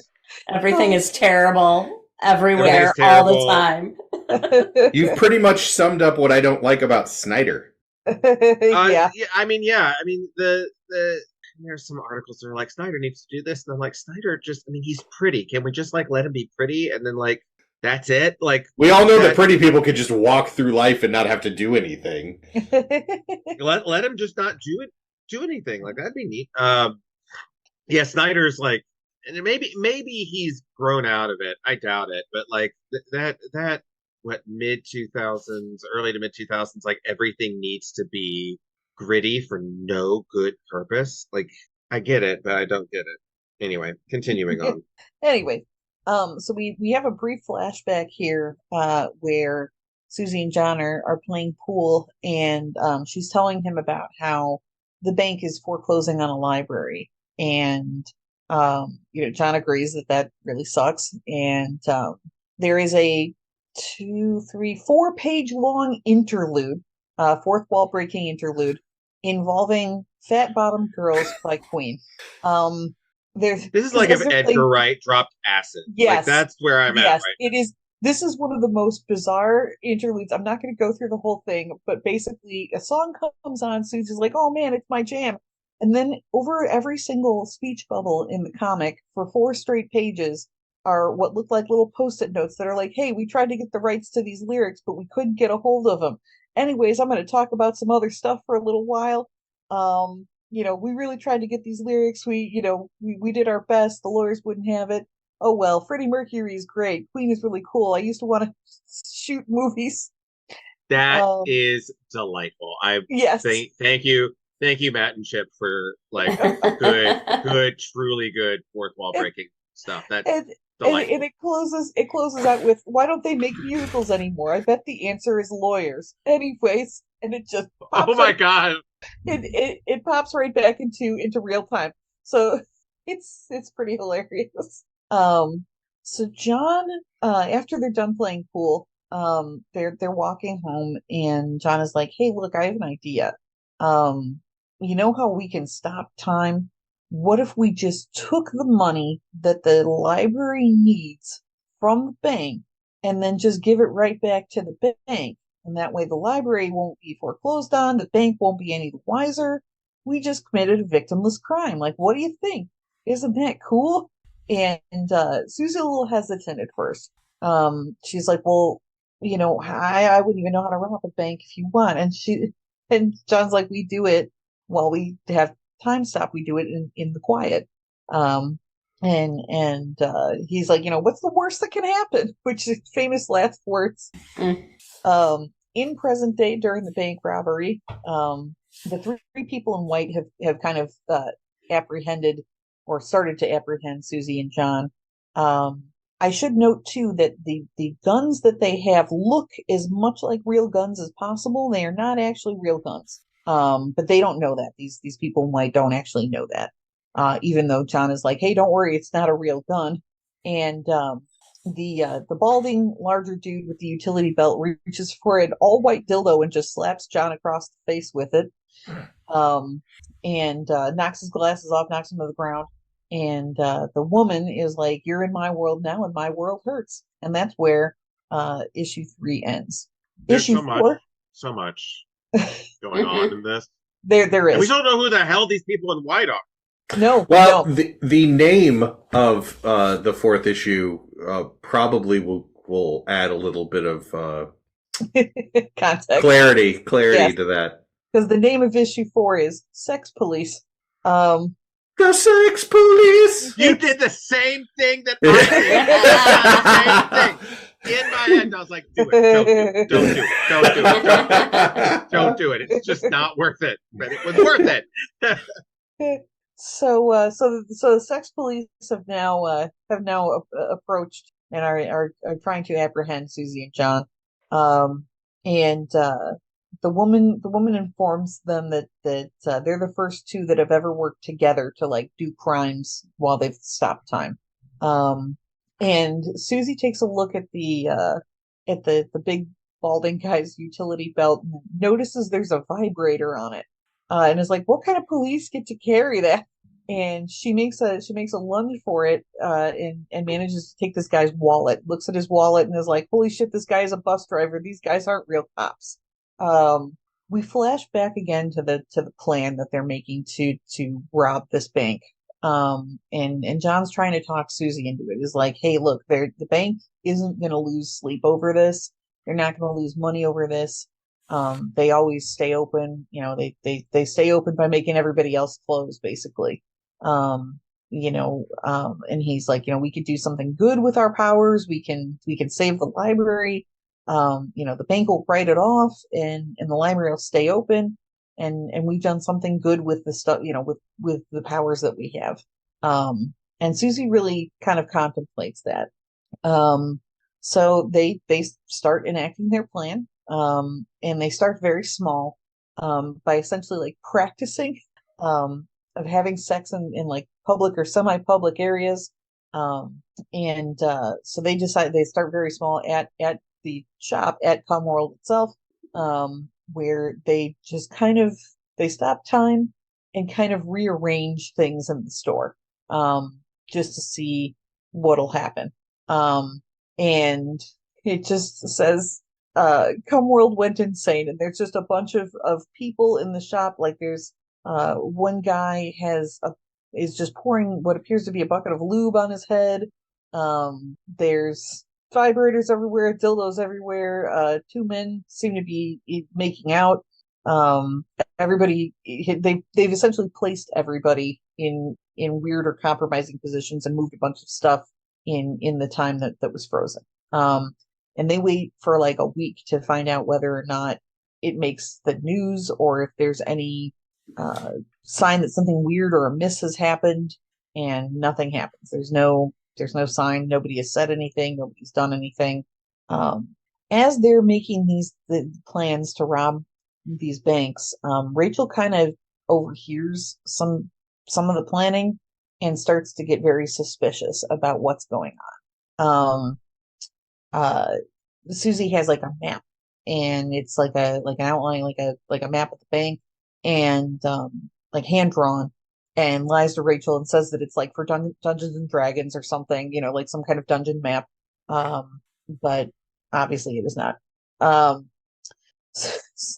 Everything is terrible everywhere all the time. You've pretty much summed up what I don't like about Snyder. Yeah. I mean, the there's some articles that are like, Snyder needs to do this, and I'm like, Snyder he's pretty. Can we just like let him be pretty, and then like that's it? Like, we all know that pretty people could just walk through life and not have to do anything. let him just not do anything. Like, that'd be neat. Yeah, Snyder's like, and maybe he's grown out of it. I doubt it, but like that what mid 2000s, early to mid 2000s, like everything needs to be gritty for no good purpose. Like, I get it, but I don't get it. Anyway, continuing on. Anyway, so we have a brief flashback here where Susie and John are playing pool, and she's telling him about how the bank is foreclosing on a library, and John agrees that really sucks, and there is a 4-page long interlude, fourth wall breaking interlude involving Fat Bottom Girls by Queen. There's This is like if Edgar Wright dropped acid. Yes, like that's where I'm at yes, right it is. This is one of the most bizarre interludes. I'm not going to go through the whole thing, but basically, a song comes on. Susie's like, "Oh man, it's my jam," and then over every single speech bubble in the comic for 4 straight pages are what look like little post-it notes that are like, "Hey, we tried to get the rights to these lyrics, but we couldn't get a hold of them. Anyways, I'm going to talk about some other stuff for a little while. We really tried to get these lyrics. We did our best. The lawyers wouldn't have it. Oh well, Freddie Mercury is great. Queen is really cool. I used to want to shoot movies." That is delightful. Yes. Thank you, Matt and Chip, for like good, truly good fourth wall breaking stuff. That's delightful. And it closes out with, "Why don't they make musicals anymore? I bet the answer is lawyers." Anyways, and it just oh my god, it pops right back into real time. So it's pretty hilarious. So John, after they're done playing pool, they're walking home, and John is like, "Hey, look, I have an idea. You know how we can stop time? What if we just took the money that the library needs from the bank and then just give it right back to the bank? And that way the library won't be foreclosed on, the bank won't be any the wiser. We just committed a victimless crime. Like, what do you think? Isn't that cool?" And Susie's a little hesitant at first. She's like, "Well, I wouldn't even know how to run up a bank if you want." And John's like, "We do it while we have time stop. We do it in the quiet." And he's like, "What's the worst that can happen?" Which is famous last words. In present day, during the bank robbery, the 3 people in white have kind of apprehended or started to apprehend Susie and John. I should note too that the guns that they have look as much like real guns as possible. They are not actually real guns. But they don't know that. These people in white don't actually know that. Even though John is like, "Hey, don't worry, it's not a real gun." And the balding larger dude with the utility belt reaches for an all white dildo and just slaps John across the face with it. And knocks his glasses off, knocks him to the ground. And the woman is like, "You're in my world now, and my world hurts." And that's where issue 3 ends. There's issue 4, so much going on in this. There is. And we don't know who the hell these people in white are. No. Well, no. the name of the 4th issue probably will add a little bit of context, clarity Yes. to that. Because the name of issue 4 is Sex Police. The Sex Police. You did the same thing that I did. The same thing. In my head, I was like, "Do it. Don't do it. Don't do it. It's just not worth it." But it was worth it. So the Sex Police have now approached and are trying to apprehend Susie and John. And the woman informs them that they're the first 2 that have ever worked together to like do crimes while they've stopped time. And Susie takes a look at the big balding guy's utility belt and notices there's a vibrator on it. And is like, "What kind of police get to carry that?" And she makes a lunge for it, and manages to take this guy's wallet. Looks at his wallet and is like, "Holy shit, this guy is a bus driver. These guys aren't real cops." We flash back again to the plan that they're making to rob this bank. And John's trying to talk Susie into it. Is like, "Hey, look, the bank isn't going to lose sleep over this. They're not going to lose money over this. They always stay open. They stay open by making everybody else close, basically." And he's like, "We could do something good with our powers. We can save the library. The bank will write it off, and the library will stay open. And we've done something good with the stuff, with the powers that we have." And Susie really kind of contemplates that. So they start enacting their plan, and they start very small, by essentially like practicing, of having sex in like public or semi-public areas. And so they start very small at the shop at Comworld itself, where they just kind of they stop time and kind of rearrange things in the store, just to see what'll happen. And it just says, Comworld went insane, and there's just a bunch of people in the shop. Like there's one guy is just pouring what appears to be a bucket of lube on his head. There's vibrators everywhere, dildos everywhere. Two men seem to be making out. Everybody they've essentially placed everybody in weird or compromising positions and moved a bunch of stuff in the time that was frozen. And they wait for like a week to find out whether or not it makes the news, or if there's any sign that something weird or amiss has happened, and nothing happens. There's no sign. Nobody has said anything. Nobody's done anything. As they're making the plans to rob these banks, Rachel kind of overhears some of the planning and starts to get very suspicious about what's going on. Susie has like a map, and it's like an outline, like a map of the bank, and like hand drawn, and lies to Rachel and says that it's like for Dungeons and Dragons or something, like some kind of dungeon map. But obviously it is not.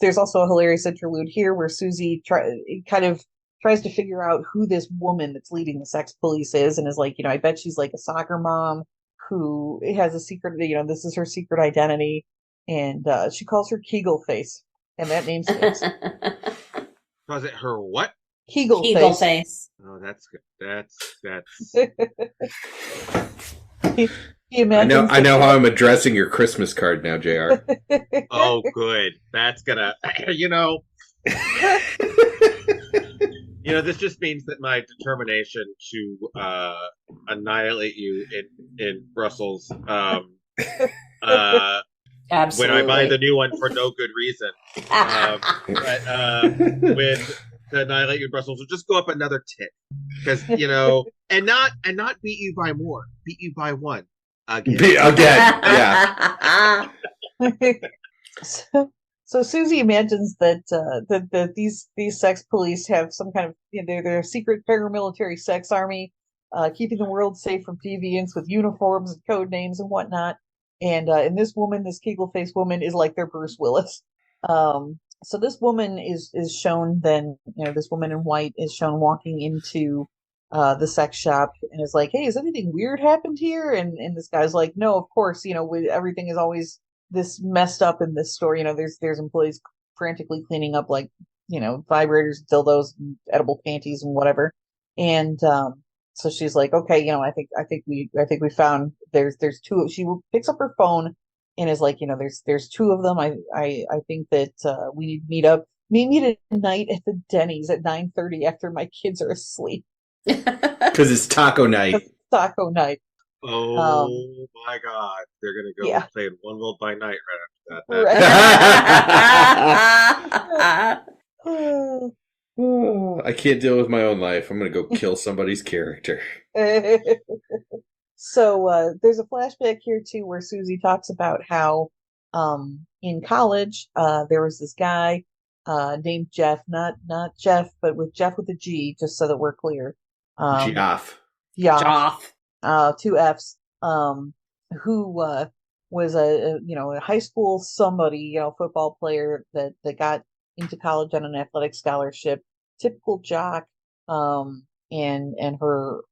There's also a hilarious interlude here where Susie tries to figure out who this woman that's leading the sex police is, and is like, I bet she's like a soccer mom who has a secret, this is her secret identity, and she calls her Kegel Face, and that name sticks. Was it her what? Kegel Face. Oh, that's good. That's. I know how I'm addressing your Christmas card now, JR. Oh, good. That's gonna, this just means that my determination to annihilate you in Brussels, Absolutely. when I buy the new one for no good reason, when to annihilate you in Brussels will just go up another tick, because and not beat you by more, beat you by one again. Yeah. So Susie imagines that these sex police have some kind of they're a secret paramilitary sex army, keeping the world safe from deviants with uniforms and code names and whatnot. And this Kegel face woman is like their Bruce Willis. So this woman is shown then, this woman in white is shown walking into the sex shop and is like, hey, has anything weird happened here? And this guy's like, no, of course, everything is always this messed up in this store. There's employees frantically cleaning up like, vibrators, dildos, and edible panties and whatever. And so she's like, okay, I think we found there's two. She picks up her phone and is like, there's two of them. I think that we need to meet at night at the Denny's at 9:30 after my kids are asleep. Because it's taco night. Taco night. Oh my God! They're gonna go play One World by Night right after that. I can't deal with my own life. I'm gonna go kill somebody's character. So there's a flashback here too where Susie talks about how in college there was this guy named Jeff, not Jeff, but with Jeff with a G, just so that we're clear. Joff. Joff. Two F's. Who was a high school somebody, football player that got into college on an athletic scholarship, typical jock. And her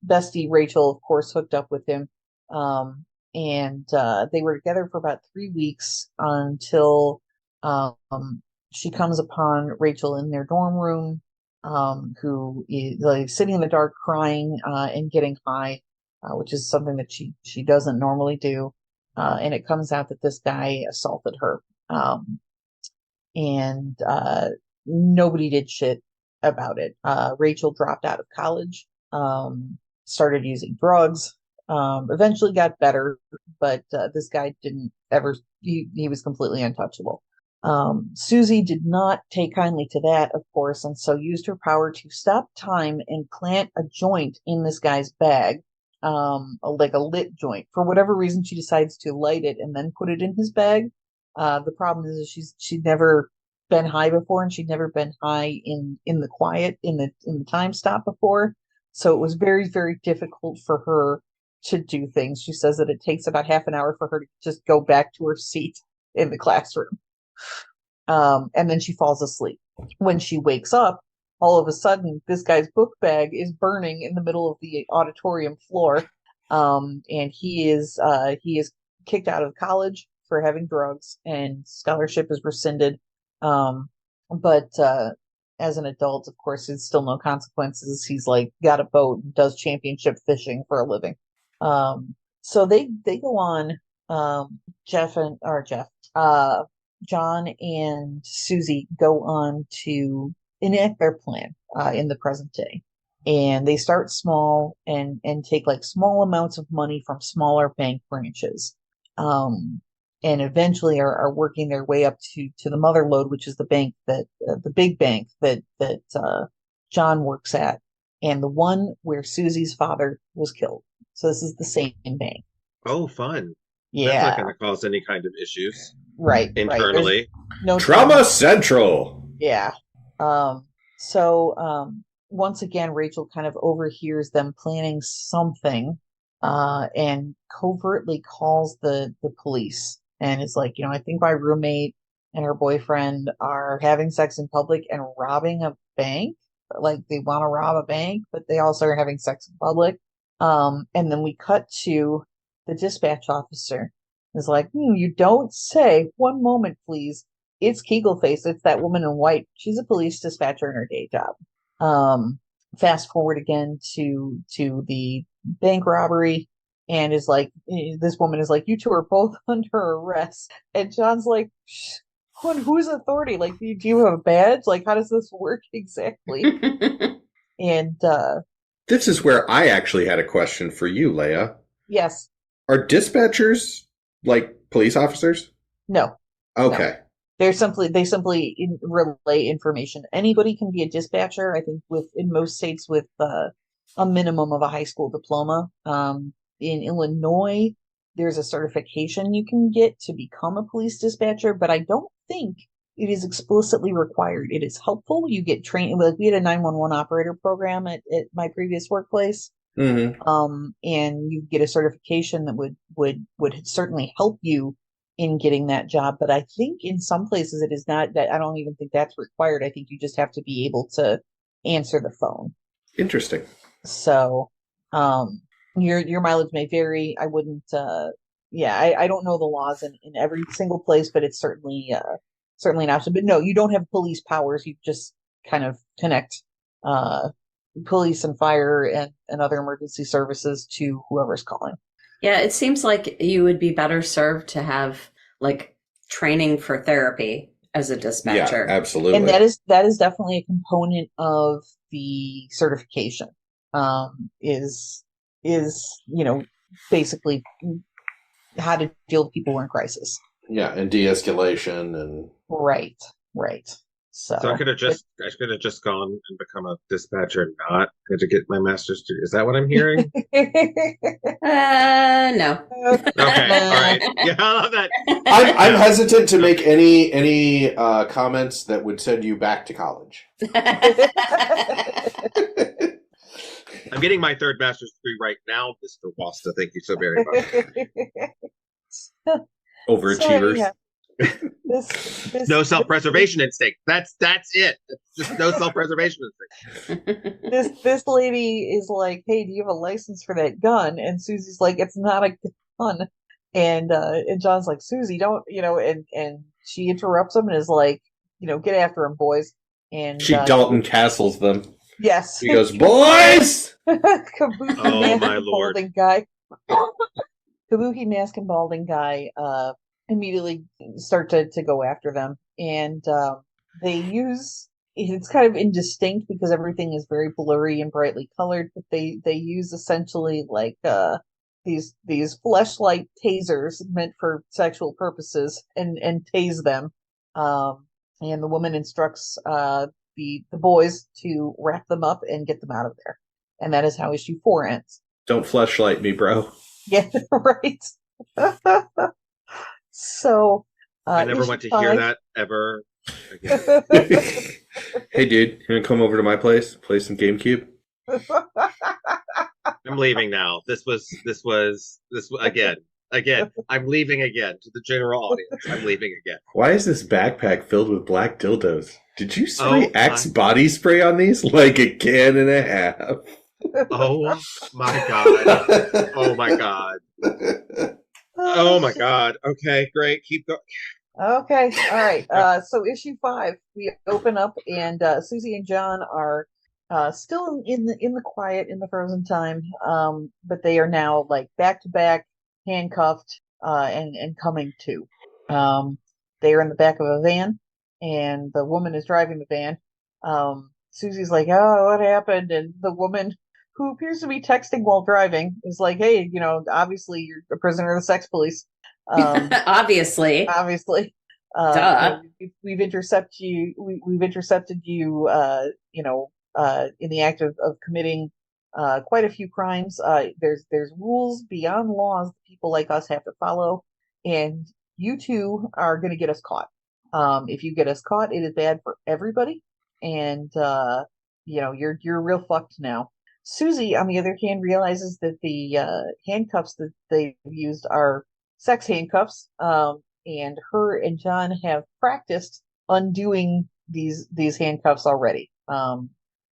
bestie Rachel, of course, hooked up with him. And they were together for about 3 weeks until she comes upon Rachel in their dorm room, who is like sitting in the dark crying and getting high, which is something that she doesn't normally do. And it comes out that this guy assaulted her. And nobody did shit about it. Rachel dropped out of college, started using drugs, Eventually got better, but this guy didn't ever, he was completely untouchable. Susie did not take kindly to that, of course, and so used her power to stop time and plant a joint in this guy's bag, like a lit joint. For whatever reason, she decides to light it and then put it in his bag. The problem is she'd never been high before, and she'd never been high in the quiet in the time stop before. So it was very, very difficult for her to do things. She says that it takes about half an hour for her to just go back to her seat in the classroom. And then she falls asleep. When she wakes up, all of a sudden, this guy's book bag is burning in the middle of the auditorium floor. And he is kicked out of college for having drugs, and scholarship is rescinded. But as an adult, of course, there's still no consequences. He's like got a boat and does championship fishing for a living. So they go on, John and Susie go on to enact their plan in the present day. And they start small and take like small amounts of money from smaller bank branches. And eventually are working their way up to the mother lode, which is the bank that the big bank that John works at, and the one where Susie's father was killed. So this is the same bank. Oh, fun. Yeah. That's not going to cause any kind of issues. Right. Internally. Right. No Trauma Central. Yeah. So once again, Rachel kind of overhears them planning something, and covertly calls the police, and is like, I think my roommate and her boyfriend are having sex in public and robbing a bank. Like they want to rob a bank, but they also are having sex in public. And then we cut to the dispatch officer. Is like, you don't say. One moment, please. It's Keagleface. It's that woman in white. She's a police dispatcher in her day job. Fast forward again to the bank robbery, and is like, this woman is like, you two are both under arrest. And John's like, on whose authority? Like, do you have a badge? Like, how does this work exactly? And this is where I actually had a question for you, Leia. Yes. Are dispatchers like police officers? No. Okay. No. They simply relay information. Anybody can be a dispatcher. I think in most states with a minimum of a high school diploma. In Illinois, there's a certification you can get to become a police dispatcher, but I don't think it is explicitly required. It is helpful. You get trained. Like we had a 911 operator program at my previous workplace. Mm-hmm. And you get a certification that would certainly help you in getting that job. But I think in some places it is not. That I don't even think that's required. I think you just have to be able to answer the phone. Interesting. So, your mileage may vary. I wouldn't. I don't know the laws in every single place, but it's certainly an option. But no, you don't have police powers. You just kind of connect police and fire and other emergency services to whoever's calling. Yeah, it seems like you would be better served to have like training for therapy as a dispatcher. Yeah, absolutely. And that is definitely a component of the certification. Is basically how to deal with people who are in crisis. Yeah, and de-escalation and right. So I could have just gone and become a dispatcher and not had to get my master's degree. Is that what I'm hearing? No. Okay, all right. Yeah, I love that. I'm hesitant to make any comments that would send you back to college. I'm getting my third master's degree right now, Mr. Wasta. Thank you so very much. Overachievers. So, this No self-preservation instinct. That's it. It's just no self-preservation instinct. This lady is like, hey, do you have a license for that gun? And Susie's like, it's not a gun. And John's like, Susie, don't, and she interrupts him and is like, get after him, boys. And she Dalton Castles them. Yes. She goes, boys! Kabuki Oh my lord. Balding guy. Kabuki mask and balding guy immediately start to go after them. And they use, it's kind of indistinct because everything is very blurry and brightly colored, but they use essentially like these fleshlight tasers meant for sexual purposes and tase them. And the woman instructs the boys to wrap them up and get them out of there. And that is how issue 4 ends. Don't fleshlight me, bro. Yeah, right. So I never want to hear that ever again. Hey, dude, you want to come over to my place, play some GameCube? I'm leaving now. This was again. I'm leaving again to the general audience. I'm leaving again. Why is this backpack filled with black dildos? Did you spray Oh, Axe body spray on these? Like a can and a half. Oh my god. Oh my god. Oh my god. Okay, great. Keep going. Okay, all right. So issue 5, we open up, and Susie and John are still in the quiet in the frozen time, but they are now like back to back, handcuffed, and coming to. They are in the back of a van, and the woman is driving the van. Susie's like, "Oh, what happened?" And the woman, who appears to be texting while driving, is like, "Hey, obviously you're a prisoner of the sex police." Obviously. Duh. We've intercepted you. We've intercepted you. In the act of committing quite a few crimes. There's rules beyond laws that people like us have to follow, and you two are going to get us caught. If you get us caught, it is bad for everybody, and you're real fucked now. Susie, on the other hand, realizes that the handcuffs that they've used are sex handcuffs, and her and John have practiced undoing these handcuffs already.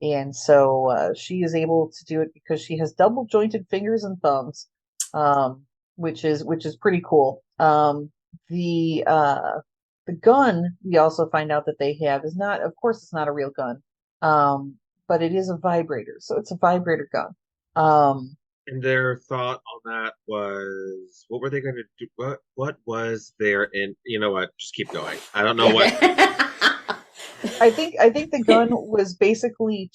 And so she is able to do it because she has double jointed fingers and thumbs, which is pretty cool. The gun, we also find out that they have, is not, of course, it's not a real gun, but it is a vibrator, so it's a vibrator gun. And their thought on that was, what were they going to do? What was there in? You know what? Just keep going. I don't know what. I think the gun was basically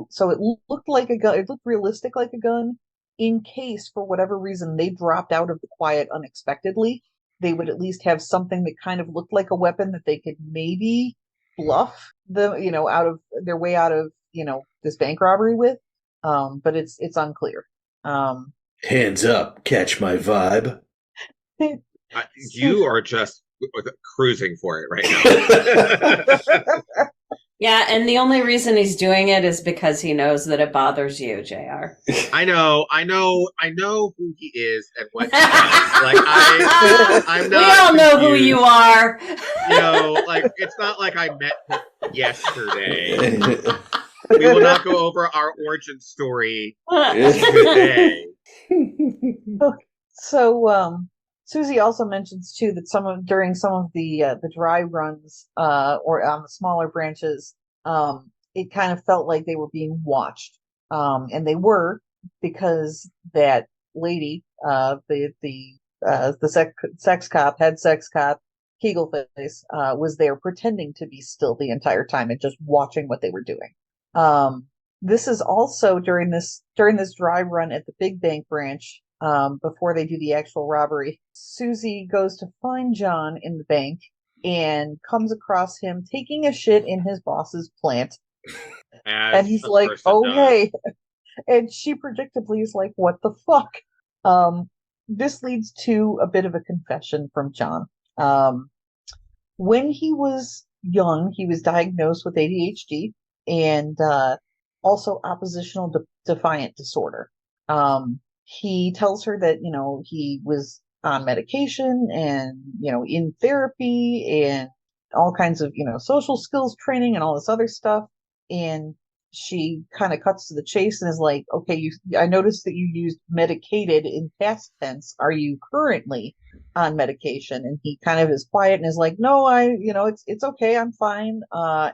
so it looked like a gun. It looked realistic like a gun, in case for whatever reason they dropped out of the quiet unexpectedly. They would at least have something that kind of looked like a weapon that they could maybe bluff out of their way out of this bank robbery with. But it's unclear. Hands up, catch my vibe. You are just cruising for it right now. Yeah, and the only reason he's doing it is because he knows that it bothers you, JR. I know who he is and what he does. I'm not. We all know who confused. you are. It's not like I met him yesterday. We will not go over our origin story today. So, Susie also mentions too that during some of the dry runs, or on the smaller branches, it kind of felt like they were being watched, and they were, because that lady, the sex cop, head sex cop, Kegelface, was there pretending to be still the entire time and just watching what they were doing. This is also during this dry run at the Big Bank branch. Before they do the actual robbery, Susie goes to find John in the bank and comes across him taking a shit in his boss's plant. And he's like, "Oh, hey." And she predictably is like, "What the fuck?" This leads to a bit of a confession from John. When he was young, he was diagnosed with ADHD and also oppositional defiant disorder. He tells her that, he was on medication and, in therapy and all kinds of, social skills training and all this other stuff. And she kind of cuts to the chase and is like, "Okay, I noticed that you used medicated in past tense. Are you currently on medication?" And he kind of is quiet and is like, "No, it's okay. I'm fine.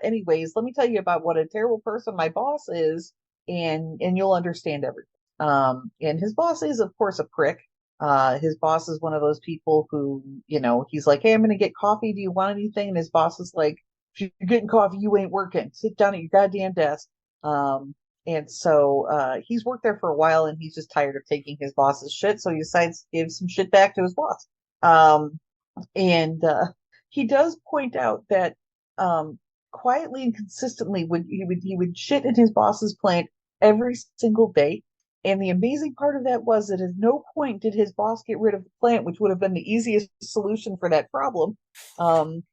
Anyways, let me tell you about what a terrible person my boss is, and you'll understand everything." And his boss is, of course, a prick. His boss is one of those people who, he's like, "Hey, I'm going to get coffee. Do you want anything?" And his boss is like, "If you're getting coffee, you ain't working. Sit down at your goddamn desk." And so he's worked there for a while, and he's just tired of taking his boss's shit. So he decides to give some shit back to his boss. And he does point out that quietly and consistently he would shit in his boss's plant every single day. And the amazing part of that was that at no point did his boss get rid of the plant, which would have been the easiest solution for that problem.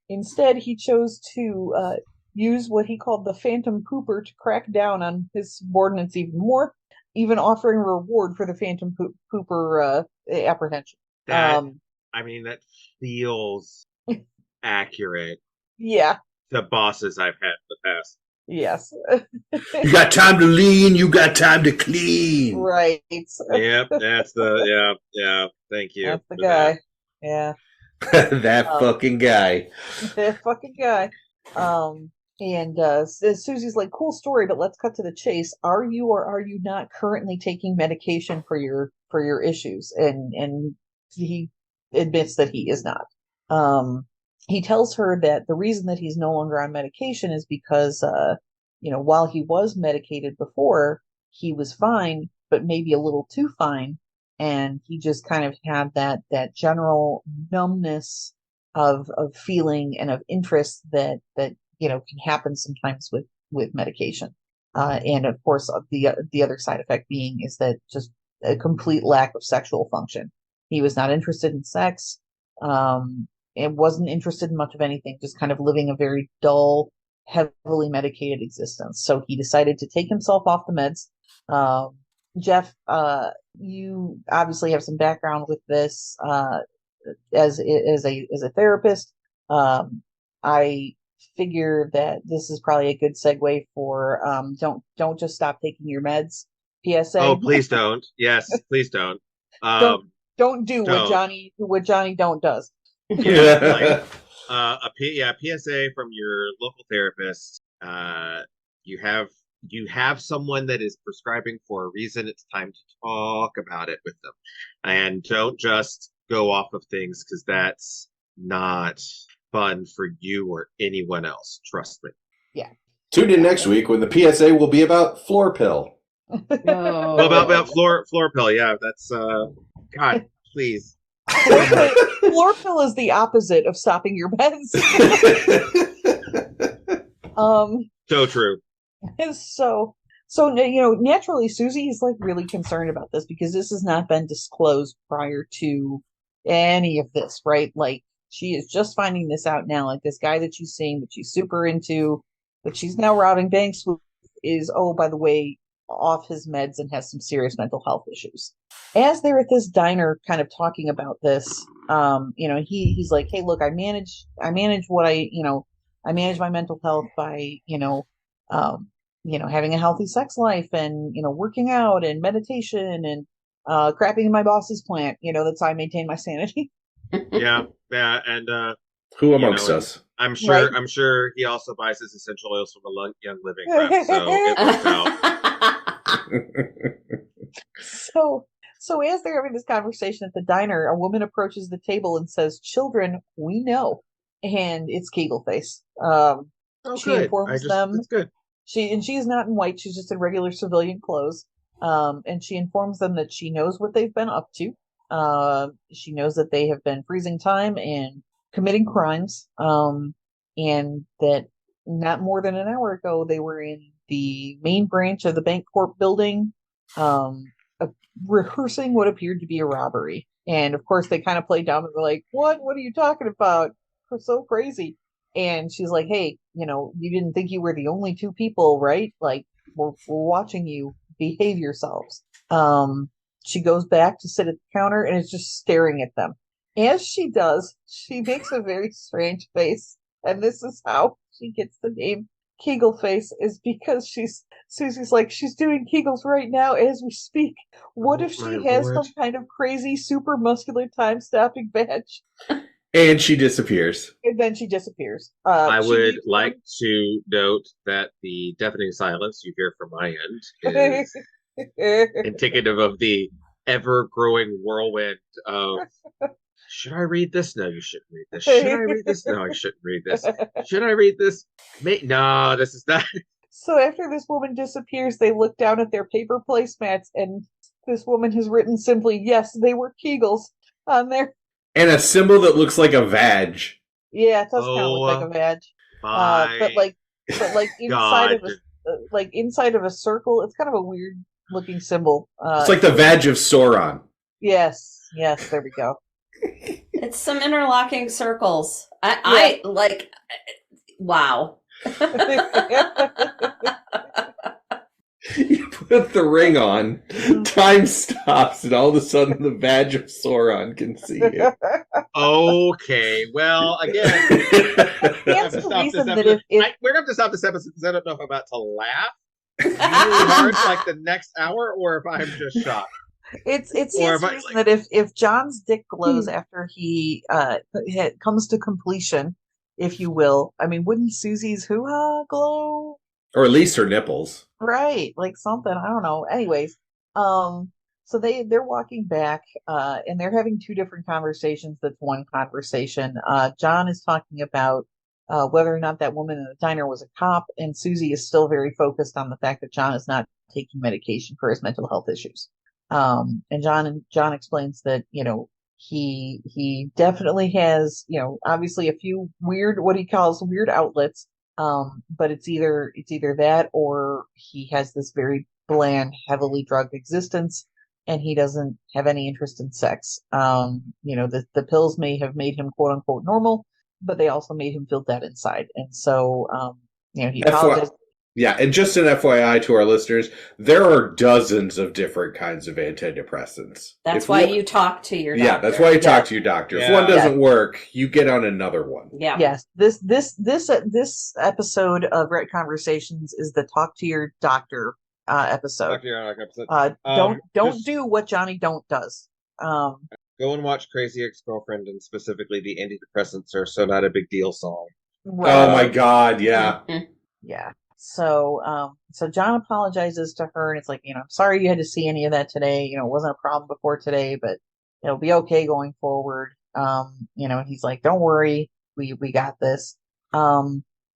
Instead, he chose to use what he called the phantom pooper to crack down on his subordinates even more, even offering a reward for the phantom pooper apprehension. That that feels accurate Yeah. to bosses I've had in the past. Yes. You got time to lean, you got time to clean. Right. Yep, that's the yeah. Thank you. That's the guy. Yeah. That fucking guy. That fucking guy. And Susie's like, cool story, but let's cut to the chase. Are you or are you not currently taking medication for your issues? And he admits that he is not. He tells her that the reason that he's no longer on medication is because, while he was medicated before, he was fine, but maybe a little too fine. And he just kind of had that general numbness of feeling and of interest that can happen sometimes with medication. And of course, the other side effect being is that just a complete lack of sexual function. He was not interested in sex. And wasn't interested in much of anything, just kind of living a very dull, heavily medicated existence. So he decided to take himself off the meds. Jeff, you obviously have some background with this as a therapist. I figure that this is probably a good segue for don't just stop taking your meds. PSA. Oh, please don't. Yes, please don't. Don't do what Johnny don't does. Like, PSA from your local therapist. You have someone that is prescribing for a reason. It's time to talk about it with them, and don't just go off of things because that's not fun for you or anyone else. Trust me. Yeah. Tune in next week when the PSA will be about floor pill. No. Well, about floor pill. Yeah, that's God, please. Floor pill is the opposite of stopping your meds. So true. So naturally Susie is like really concerned about this because this has not been disclosed prior to any of this, right? Like she is just finding this out now. Like this guy that she's seeing, that she's super into, that she's now robbing banks with, is, oh, by the way, off his meds and has some serious mental health issues. As they're at this diner kind of talking about this, he's like, hey, look, I manage what I manage my mental health by, having a healthy sex life and, working out and meditation and crapping in my boss's plant, that's how I maintain my sanity. Yeah. And who amongst us? I'm sure Right. I'm sure he also buys his essential oils from a Young Living rep, so it works out. So as they're having this conversation at the diner, a woman approaches the table and says, "Children, we know," and it's Kegelface. She Good. informs them. That's good. She is not in white; she's just in regular civilian clothes. And she informs them that she knows what they've been up to. She knows that they have been freezing time and committing crimes. And that not more than an hour ago they were in the main branch of the Bank Corp building, rehearsing what appeared to be a robbery. And of course they kind of played down and were like, what are you talking about? We're so crazy. And she's like, hey, you didn't think you were the only two people, right? Like we're watching you, behave yourselves. She goes back to sit at the counter and is just staring at them. As she does, she makes a very strange face. And this is how she gets the name Kegel Face, is because Susie's like, she's doing Kegels right now as we speak. What if she has some kind of crazy super muscular time-stopping badge? And she disappears. And then she disappears. I would like to note that the deafening silence you hear from my end is indicative of the ever-growing whirlwind of, should I read this? No, you shouldn't read this. Should I read this? No, I shouldn't read this. Should I read this? No, this is not. So after this woman disappears, they look down at their paper placemats, and this woman has written simply, "Yes, they were Kegels" on there. And a symbol that looks like a vag. Yeah, it does kind of look like a vag. But My inside God. of a inside of a circle, it's kind of a weird looking symbol. It's like the vag of Sauron. Yes, there we go. It's some interlocking circles. I like. Wow. You put the ring on, time stops, and all of a sudden the badge of Sauron can see you. Okay, well, again, That's the reason that if we're going to have to stop this episode because I don't know if I'm about to laugh really hard for like the next hour or if I'm just shocked. It's the reason that if John's dick glows after he comes to completion, if you will, I mean, wouldn't Susie's hoo-ha glow? Or at least her nipples. Right, like something, I don't know. Anyways, so they're walking back, and they're having two different conversations. That's one conversation. John is talking about whether or not that woman in the diner was a cop, and Susie is still very focused on the fact that John is not taking medication for his mental health issues. And John explains that, he definitely has, obviously a few what he calls weird outlets. But it's either that or he has this very bland, heavily drugged existence, and he doesn't have any interest in sex. The pills may have made him quote unquote normal, but they also made him feel dead inside. And so, he apologized. Yeah, and just an FYI to our listeners, there are dozens of different kinds of antidepressants. That's why you talk to your doctor. Yeah, that's why you talk to your doctor. If one doesn't work, you get on another one. Yeah. Yes. This episode of Ret Conversations is the Talk to Your Doctor episode. Talk to your episode. Don't do what Johnny Don't does. Go and watch Crazy Ex-Girlfriend, and specifically the antidepressants are so not a big deal song. Right. Oh my God, yeah. Yeah. So John apologizes to her, and it's like, I'm sorry you had to see any of that today. It wasn't a problem before today, but it'll be okay going forward. And he's like, don't worry, we got this.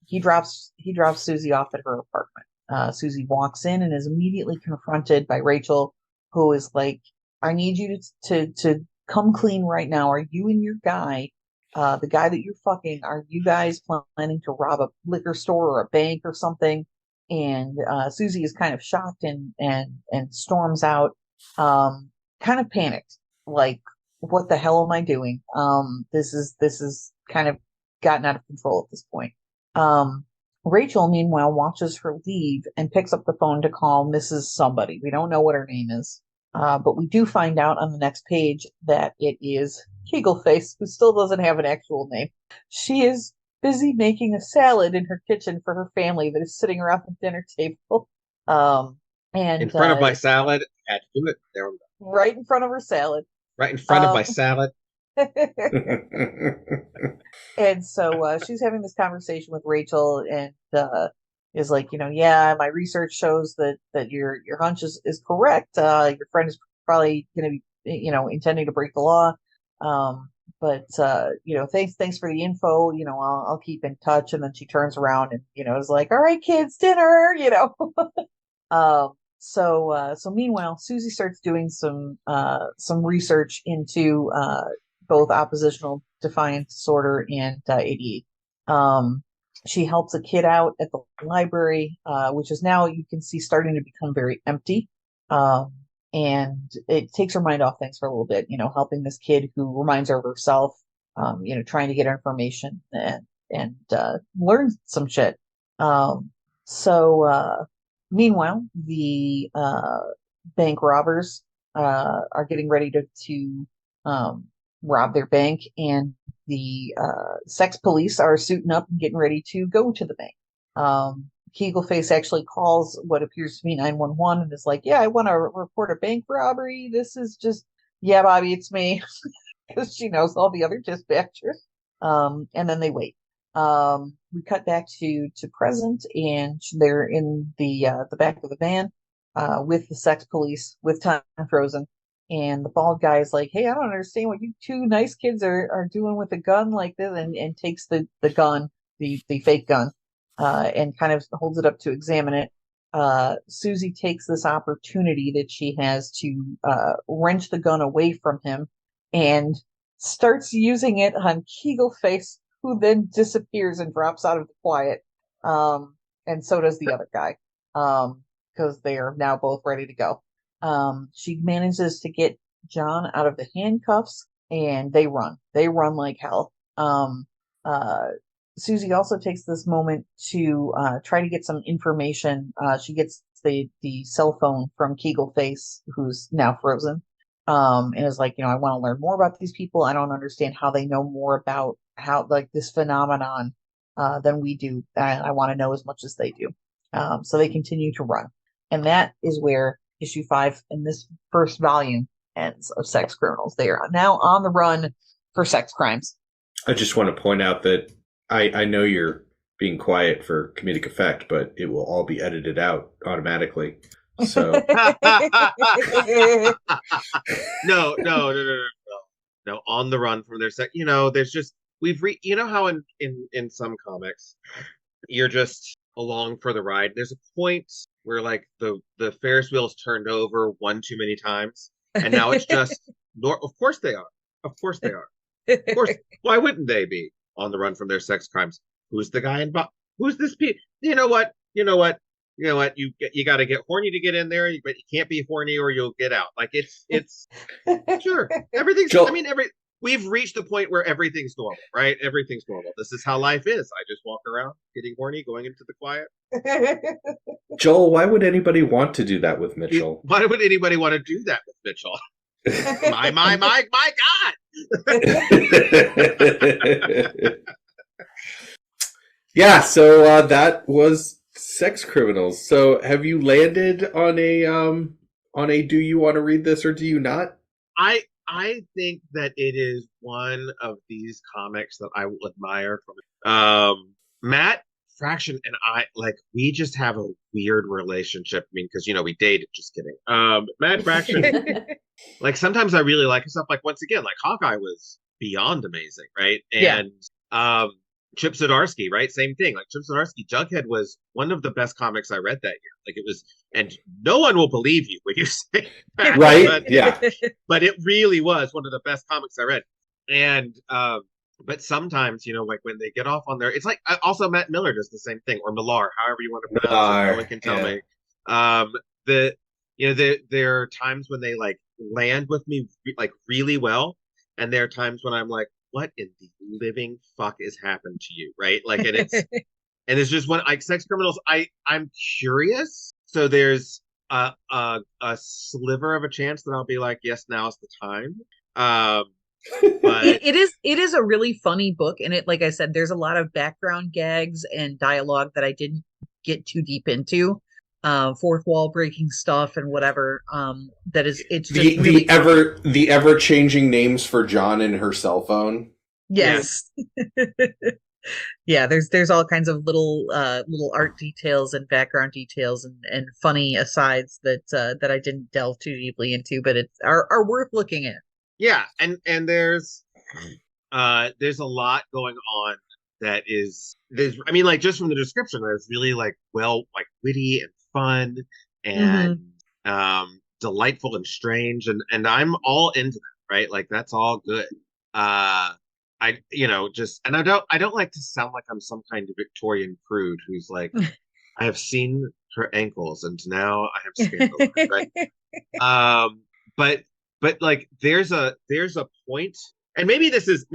He drops Susie off at her apartment. Susie walks in and is immediately confronted by Rachel, who is like, I need you to come clean right now. Are you and your guy, the guy that you're fucking, are you guys planning to rob a liquor store or a bank or something? And Susie is kind of shocked and storms out, kind of panicked, like, what the hell am I doing? This is kind of gotten out of control at this point. Rachel, meanwhile, watches her leave and picks up the phone to call Mrs. Somebody. We don't know what her name is, but we do find out on the next page that it is Kegelface, who still doesn't have an actual name. She is busy making a salad in her kitchen for her family that is sitting around the dinner table. And in front of my salad, I had to do it. There we go. Right in front of her salad. Right in front of my salad. And so she's having this conversation with Rachel, and is like, my research shows that your hunch is correct. Your friend is probably going to be, intending to break the law. But thanks for the info. I'll keep in touch. And then she turns around and, is like, all right, kids, dinner, So meanwhile, Susie starts doing some research into both oppositional defiant disorder and ADD. She helps a kid out at the library, which is now, you can see, starting to become very empty. And it takes her mind off things for a little bit, helping this kid who reminds her of herself, trying to get information and learn some shit. Meanwhile, the bank robbers are getting ready to rob their bank, and the sex police are suiting up and getting ready to go to the bank. Kegelface actually calls what appears to be 911 and is like, yeah, I want to report a bank robbery. This is just, yeah, Bobby, it's me. Because she knows all the other dispatchers. And then they wait. We cut back to present, and they're in the back of the van with the sex police with time frozen. And the bald guy is like, hey, I don't understand what you two nice kids are doing with a gun like this, and takes the gun, the fake gun, and kind of holds it up to examine it. Susie takes this opportunity that she has to wrench the gun away from him and starts using it on Keagleface, who then disappears and drops out of the quiet. And so does the other guy, because they are now both ready to go. She manages to get John out of the handcuffs, and they run. They run like hell. Susie also takes this moment to try to get some information. She gets the cell phone from Keagleface, who's now frozen, and is like, I want to learn more about these people. I don't understand how they know more about how like this phenomenon than we do. I want to know as much as they do. So they continue to run, and that is where issue 5 in this first volume ends of Sex Criminals. They are now on the run for sex crimes. I just want to point out that I know you're being quiet for comedic effect, but it will all be edited out automatically. So No. On the run from their sex. There's just how in some comics you're just along for the ride. There's a point where like the Ferris wheel's turned over one too many times, and now it's just of course they are. Of course they are. Of course. Why wouldn't they be on the run from their sex crimes? Who's the guy involved? Who's this? You know what? You got to get horny to get in there, but you can't be horny or you'll get out. Like it's sure everything's. Joel, We've reached the point where everything's normal, right? Everything's normal. This is how life is. I just walk around getting horny, going into the quiet. Joel, why would anybody want to do that with Mitchell? Why would anybody want to do that with Mitchell? my God. Yeah, so that was Sex Criminals. So have you landed on a do you want to read this or do you not? I think that it is one of these comics that I will admire from Matt Fraction and I, like, we just have a weird relationship. I mean, because we dated, just kidding. Matt Fraction, like sometimes I really like his stuff. Like once again, like Hawkeye was beyond amazing, right? And Chip Zdarsky, right? Same thing. Like Chip Zdarsky, Jughead was one of the best comics I read that year. Like it was, and no one will believe you when you say that. Right? But it really was one of the best comics I read. And but sometimes, like when they get off on their, it's like also Matt Miller does the same thing, or Millar, however you want to pronounce it. No one can tell me. There are times when they like land with me like really well, and there are times when I'm like, what in the living fuck has happened to you, right? Like, and it's just one like Sex Criminals. I'm curious, so there's a sliver of a chance that I'll be like, yes, now's the time. But it is a really funny book, and it, like I said, there's a lot of background gags and dialogue that I didn't get too deep into. Fourth wall breaking stuff and whatever. That is, it's just the ever changing names for John and her cell phone. Yes. Yeah, there's all kinds of little art details and background details and funny asides that I didn't delve too deeply into, but are worth looking at. Yeah, and there's a lot going on that is I mean, like just from the description, it's really like witty and fun and delightful and strange, and I'm all into that, right? Like that's all good. I don't like to sound like I'm some kind of Victorian prude who's like, I have seen her ankles and now I have scandal, right? But like there's a point, and maybe this is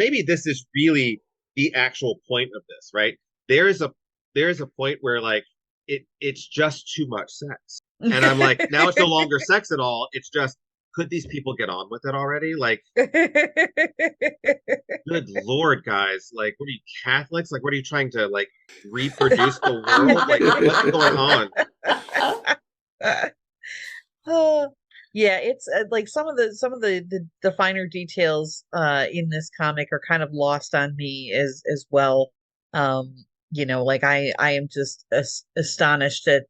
really the actual point of this, right? There's a point where like it's just too much sex, and I'm like, now it's no longer sex at all. It's just, could these people get on with it already? Like, good Lord, guys! Like, what are you, Catholics? Like, what are you trying to like reproduce the world? Like, what's going on? Yeah, it's like some of the finer details in this comic are kind of lost on me as well. Like I am just astonished at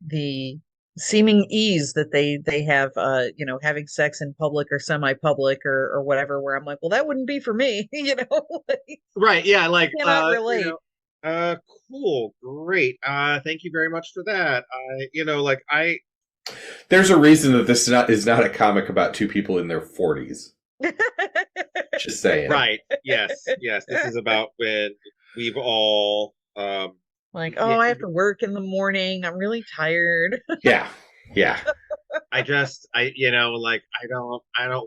the seeming ease that they have having sex in public or semi-public or whatever, where I'm like, well, that wouldn't be for me. Like, right? Yeah, like cannot relate. Cool, great. Thank you very much for that. There's a reason that this is not a comic about two people in their 40s. Just saying. Right. Yes. This is about when we've all like, oh, I have to work in the morning. I'm really tired. Yeah. I don't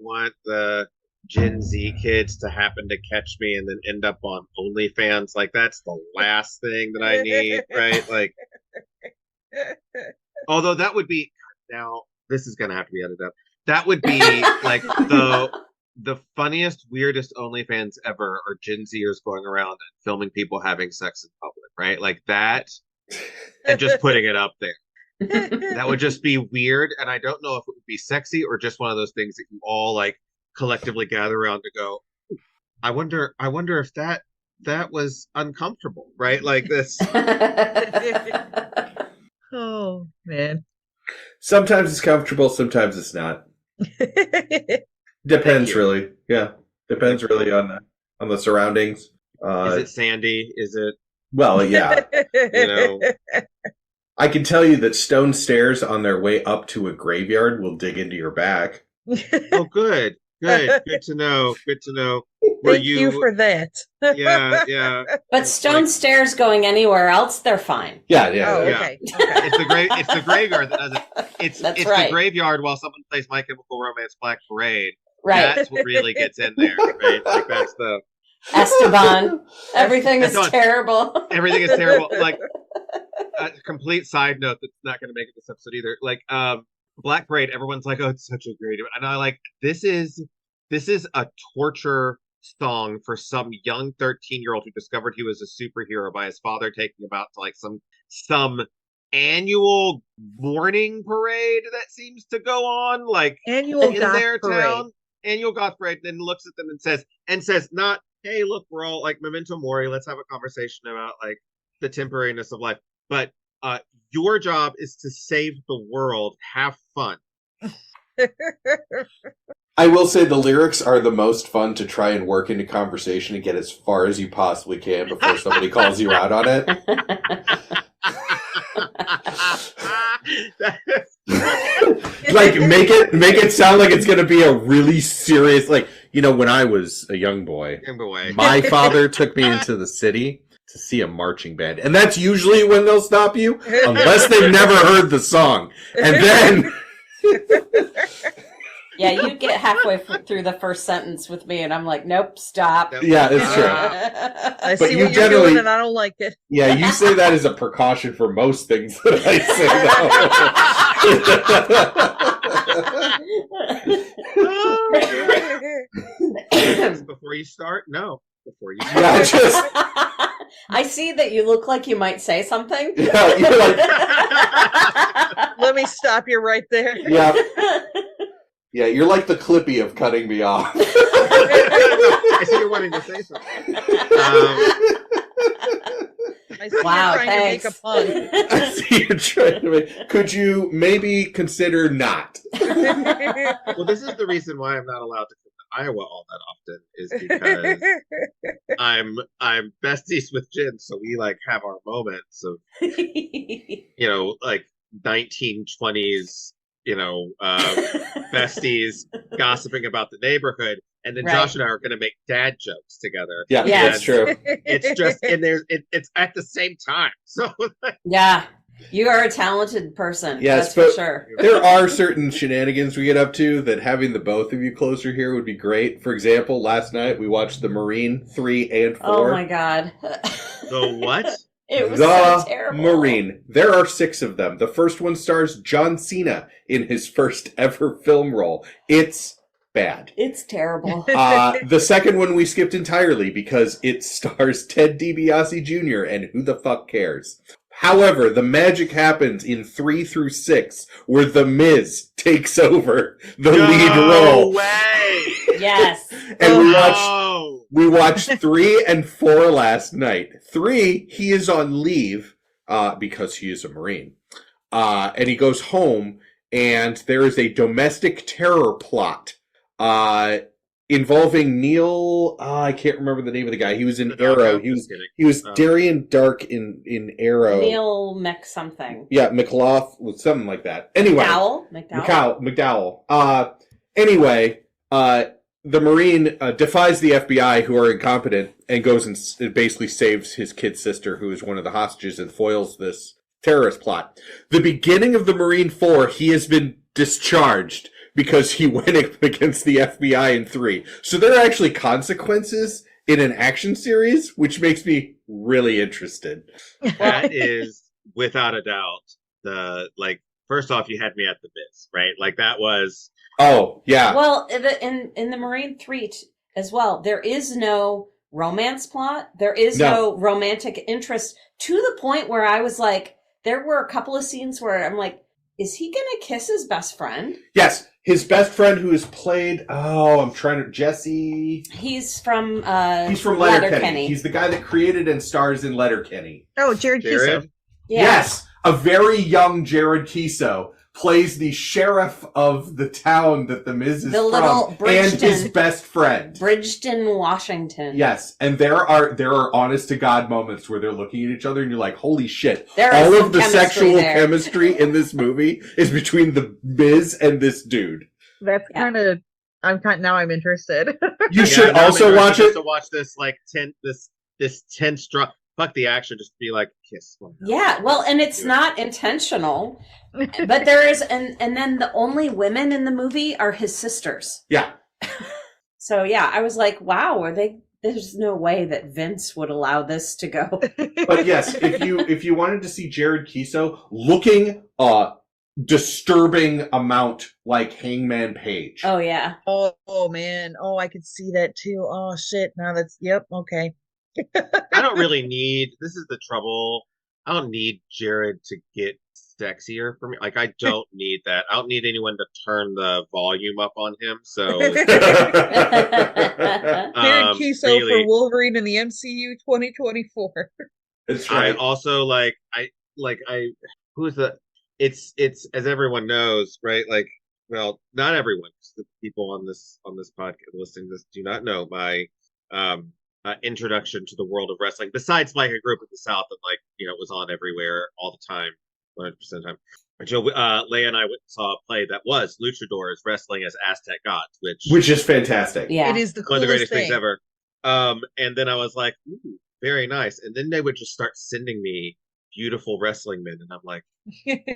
want the Gen Z kids to happen to catch me and then end up on OnlyFans. Like, that's the last thing that I need, right? Like, although that would be, now this is gonna have to be edited up. That would be like the funniest, weirdest OnlyFans ever are Gen Zers going around and filming people having sex in public, right? Like that, and just putting it up there. That would just be weird, and I don't know if it would be sexy or just one of those things that you all like collectively gather around to go, I wonder if that was uncomfortable, right? Like this. Oh man. Sometimes it's comfortable, sometimes it's not. Depends really. Yeah. Depends really on the surroundings. Is it sandy? Is it, well, yeah. you know? I can tell you that stone stairs on their way up to a graveyard will dig into your back. Oh, good to know. Thank you for that. Yeah. But stone stairs going anywhere else, they're fine. Yeah. Oh, Yeah. okay. It's the graveyard that does it. It's right. the graveyard while someone plays My Chemical Romance Black Parade. Right. That's what really gets in there, right? Like that's the Esteban. Everything is terrible. Everything is terrible. Like a complete side note that's not going to make it this episode either. Like Black Parade, everyone's like, "Oh, it's such a great," and I like this is a torture song for some young 13-year-old who discovered he was a superhero by his father taking him out to like some annual morning parade that seems to go on like Annual in goth their parade. town. Annual goth parade, then looks at them and says not, hey, look, we're all like memento mori, let's have a conversation about like the temporariness of life, but your job is to save the world, have fun. I will say the lyrics are the most fun to try and work into conversation and get as far as you possibly can before somebody calls you out on it. Like make it sound like it's going to be a really serious, like, you know, when I was a young boy, my father took me into the city to see a marching band, and that's usually when they'll stop you unless they've never heard the song, and then Yeah, you get halfway through the first sentence with me, and I'm like, nope, stop. Yeah, it's true. I But see you what you're generally- doing, and I don't like it. yeah, you say that as a precaution for most things that I say. No. Before you start, no. Before you Yeah, start. just I see that you look like you might say something. yeah, you're like, Let me stop you right there. yeah, yeah, you're like the Clippy of cutting me off. I see you're wanting to say something. I see Wow, you're trying thanks. to make a pun. I see you're trying to make. Could you maybe consider not? Well, this is the reason why I'm not allowed to come to Iowa all that often, is because I'm besties with Jen, so we like have our moments of, you know, like 1920s, you know, besties gossiping about the neighborhood, and then Right. Josh and I are going to make dad jokes together. Yeah, Yes. that's true. It's just, and it's at the same time. So Yeah, you are a talented person. Yes, that's for but- sure. There are certain shenanigans we get up to that having the both of you closer here would be great. For example, last night we watched The Marine 3 and 4. Oh my god. the what? It was The so terrible. Marine. There are 6 of them. The first one stars John Cena in his first ever film role. It's bad. It's terrible. The second one we skipped entirely because it stars Ted DiBiase Jr. and who the fuck cares? However, the magic happens in 3 through 6 where The Miz takes over the lead role. way. Yes. And No. we watched 3 and 4 last night. 3, he is on leave because he is a Marine. And he goes home and there is a domestic terror plot involving Neil. I can't remember the name of the guy. He was in No, Arrow. no, just kidding. He was Darian Dark in Arrow. Neil Mc something. Yeah, McLaughlin, something like that. Anyway, McDowell. Anyway, the Marine defies the FBI, who are incompetent, and goes and basically saves his kid sister, who is one of the hostages, and foils this terrorist plot. The beginning of the Marine 4, he has been discharged because he went up against the FBI in 3. So there are actually consequences in an action series, which makes me really interested. That is, without a doubt, first off, you had me at the Biz, right? Like, that was... Oh, yeah. Well, in the Marine 3 as well, there is no romance plot. There is no romantic interest, to the point where I was like, there were a couple of scenes where I'm like, is he going to kiss his best friend? Yes, his best friend, who is played, Jesse. He's from Letterkenny. He's the guy that created and stars in Letterkenny. Oh, Jared Kiso. Yeah. Yes, a very young Jared Kiso plays the sheriff of the town that the Miz is from, and his best friend, Bridgeton, Washington. Yes, and there are honest to God moments where they're looking at each other, and you're like, "Holy shit!" There all is of the chemistry sexual there. chemistry in this movie is between the Miz and this dude. That's kind of. Now I'm interested. You should also watch it. To watch this this tense drama. Fuck the action, just be like, kiss. Yeah, well, and it's not intentional, but there is, and then the only women in the movie are his sisters. Yeah. So yeah, I was like, wow, there's no way that Vince would allow this to go. But yes, if you wanted to see Jared Kiso looking disturbing amount like Hangman Page. Oh yeah. Oh man. Oh, I could see that too. Oh shit. Now okay. I don't really need, this is the trouble, I don't need Jared to get sexier for me. Like, I don't need that. I don't need anyone to turn the volume up on him. So Jared Kiso really, for Wolverine in the MCU 2024. That's right. I also it's as everyone knows, right? Like, well, not everyone, the people on this podcast listening to this do not know my introduction to the world of wrestling, besides like a group of the South that was on everywhere all the time, 100% of the time. Joe, Leia and I went and saw a play that was luchadors wrestling as Aztec gods, which is fantastic. Yeah, it is the one of the coolest greatest things ever. And then I was like, ooh, very nice. And then they would just start sending me beautiful wrestling men, and I'm like,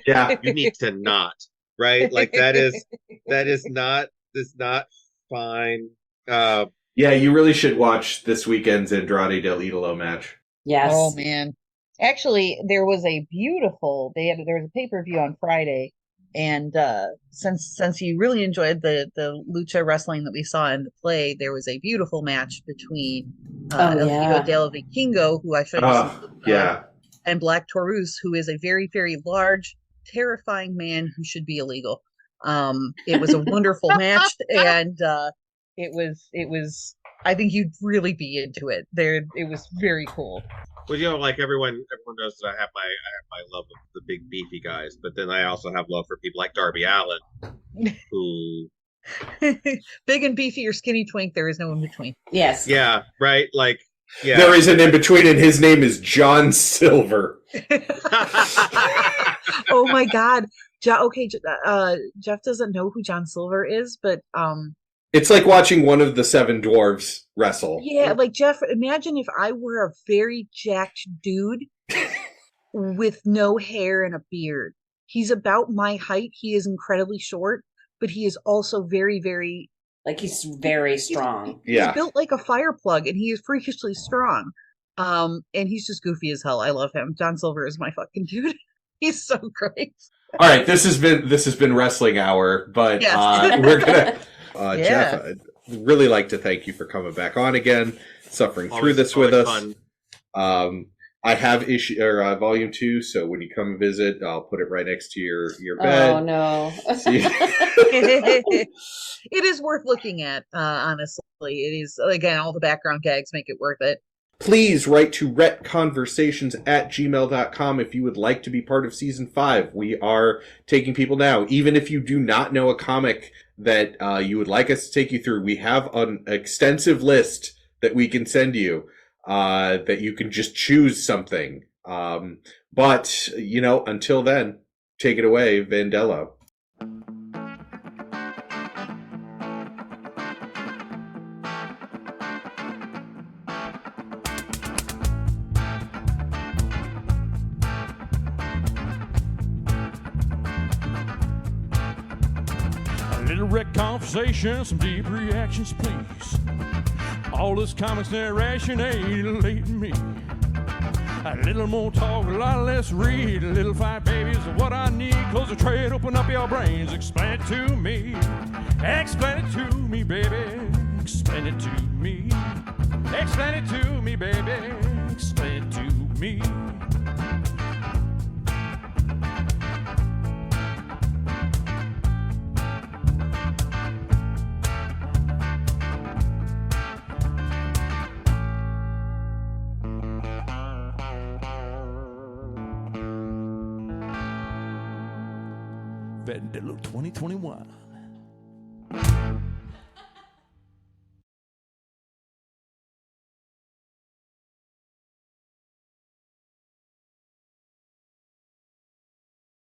yeah, you need to not, right? Like that is not fine. Yeah, you really should watch this weekend's Andrade Del Idolo match. Yes. Oh man. Actually, there was a beautiful. There was a pay-per-view on Friday, and since you really enjoyed the lucha wrestling that we saw in the play, there was a beautiful match between El Hijo del Vikingo, who I showed you, and Black Taurus, who is a very, very large, terrifying man who should be illegal. It was a wonderful match, and it was. I think you'd really be into it. It was very cool. Well, like everyone knows that I have my love of the big beefy guys, but then I also have love for people like Darby Allin, who big and beefy or skinny twink. There is no in between. Yes. Yeah. Right. Like. Yeah. There is an in between, and his name is John Silver. Oh my God. Jeff doesn't know who John Silver is, but it's like watching one of the Seven Dwarves wrestle. Yeah, like Jeff, imagine if I were a very jacked dude with no hair and a beard. He's about my height. He is incredibly short, but he is also very, very... Like, he's very strong. He's built like a fire plug, and he is freakishly strong. And he's just goofy as hell. I love him. John Silver is my fucking dude. He's so great. All right, this has been Wrestling Hour, but we're gonna... Jeff, I'd really like to thank you for coming back on again, suffering through this with us. Fun. I have volume 2, so when you come visit, I'll put it right next to your bed. Oh no! It is worth looking at. Honestly, it is. Again, all the background gags make it worth it. Please write to retconversations@gmail.com if you would like to be part of season 5. We are taking people now. Even if you do not know a comic that you would like us to take you through, we have an extensive list that we can send you that you can just choose something. But, until then, take it away, Vandello. A little wreck conversation, some deep reactions, please. All this comics narration ain't me. A little more talk, a lot less read. A little fight, baby, is what I need. Close the trade, open up your brains. Explain it to me. Explain it to me, baby. Explain it to me. Explain it to me, baby. Explain it to me. Vandello 2021.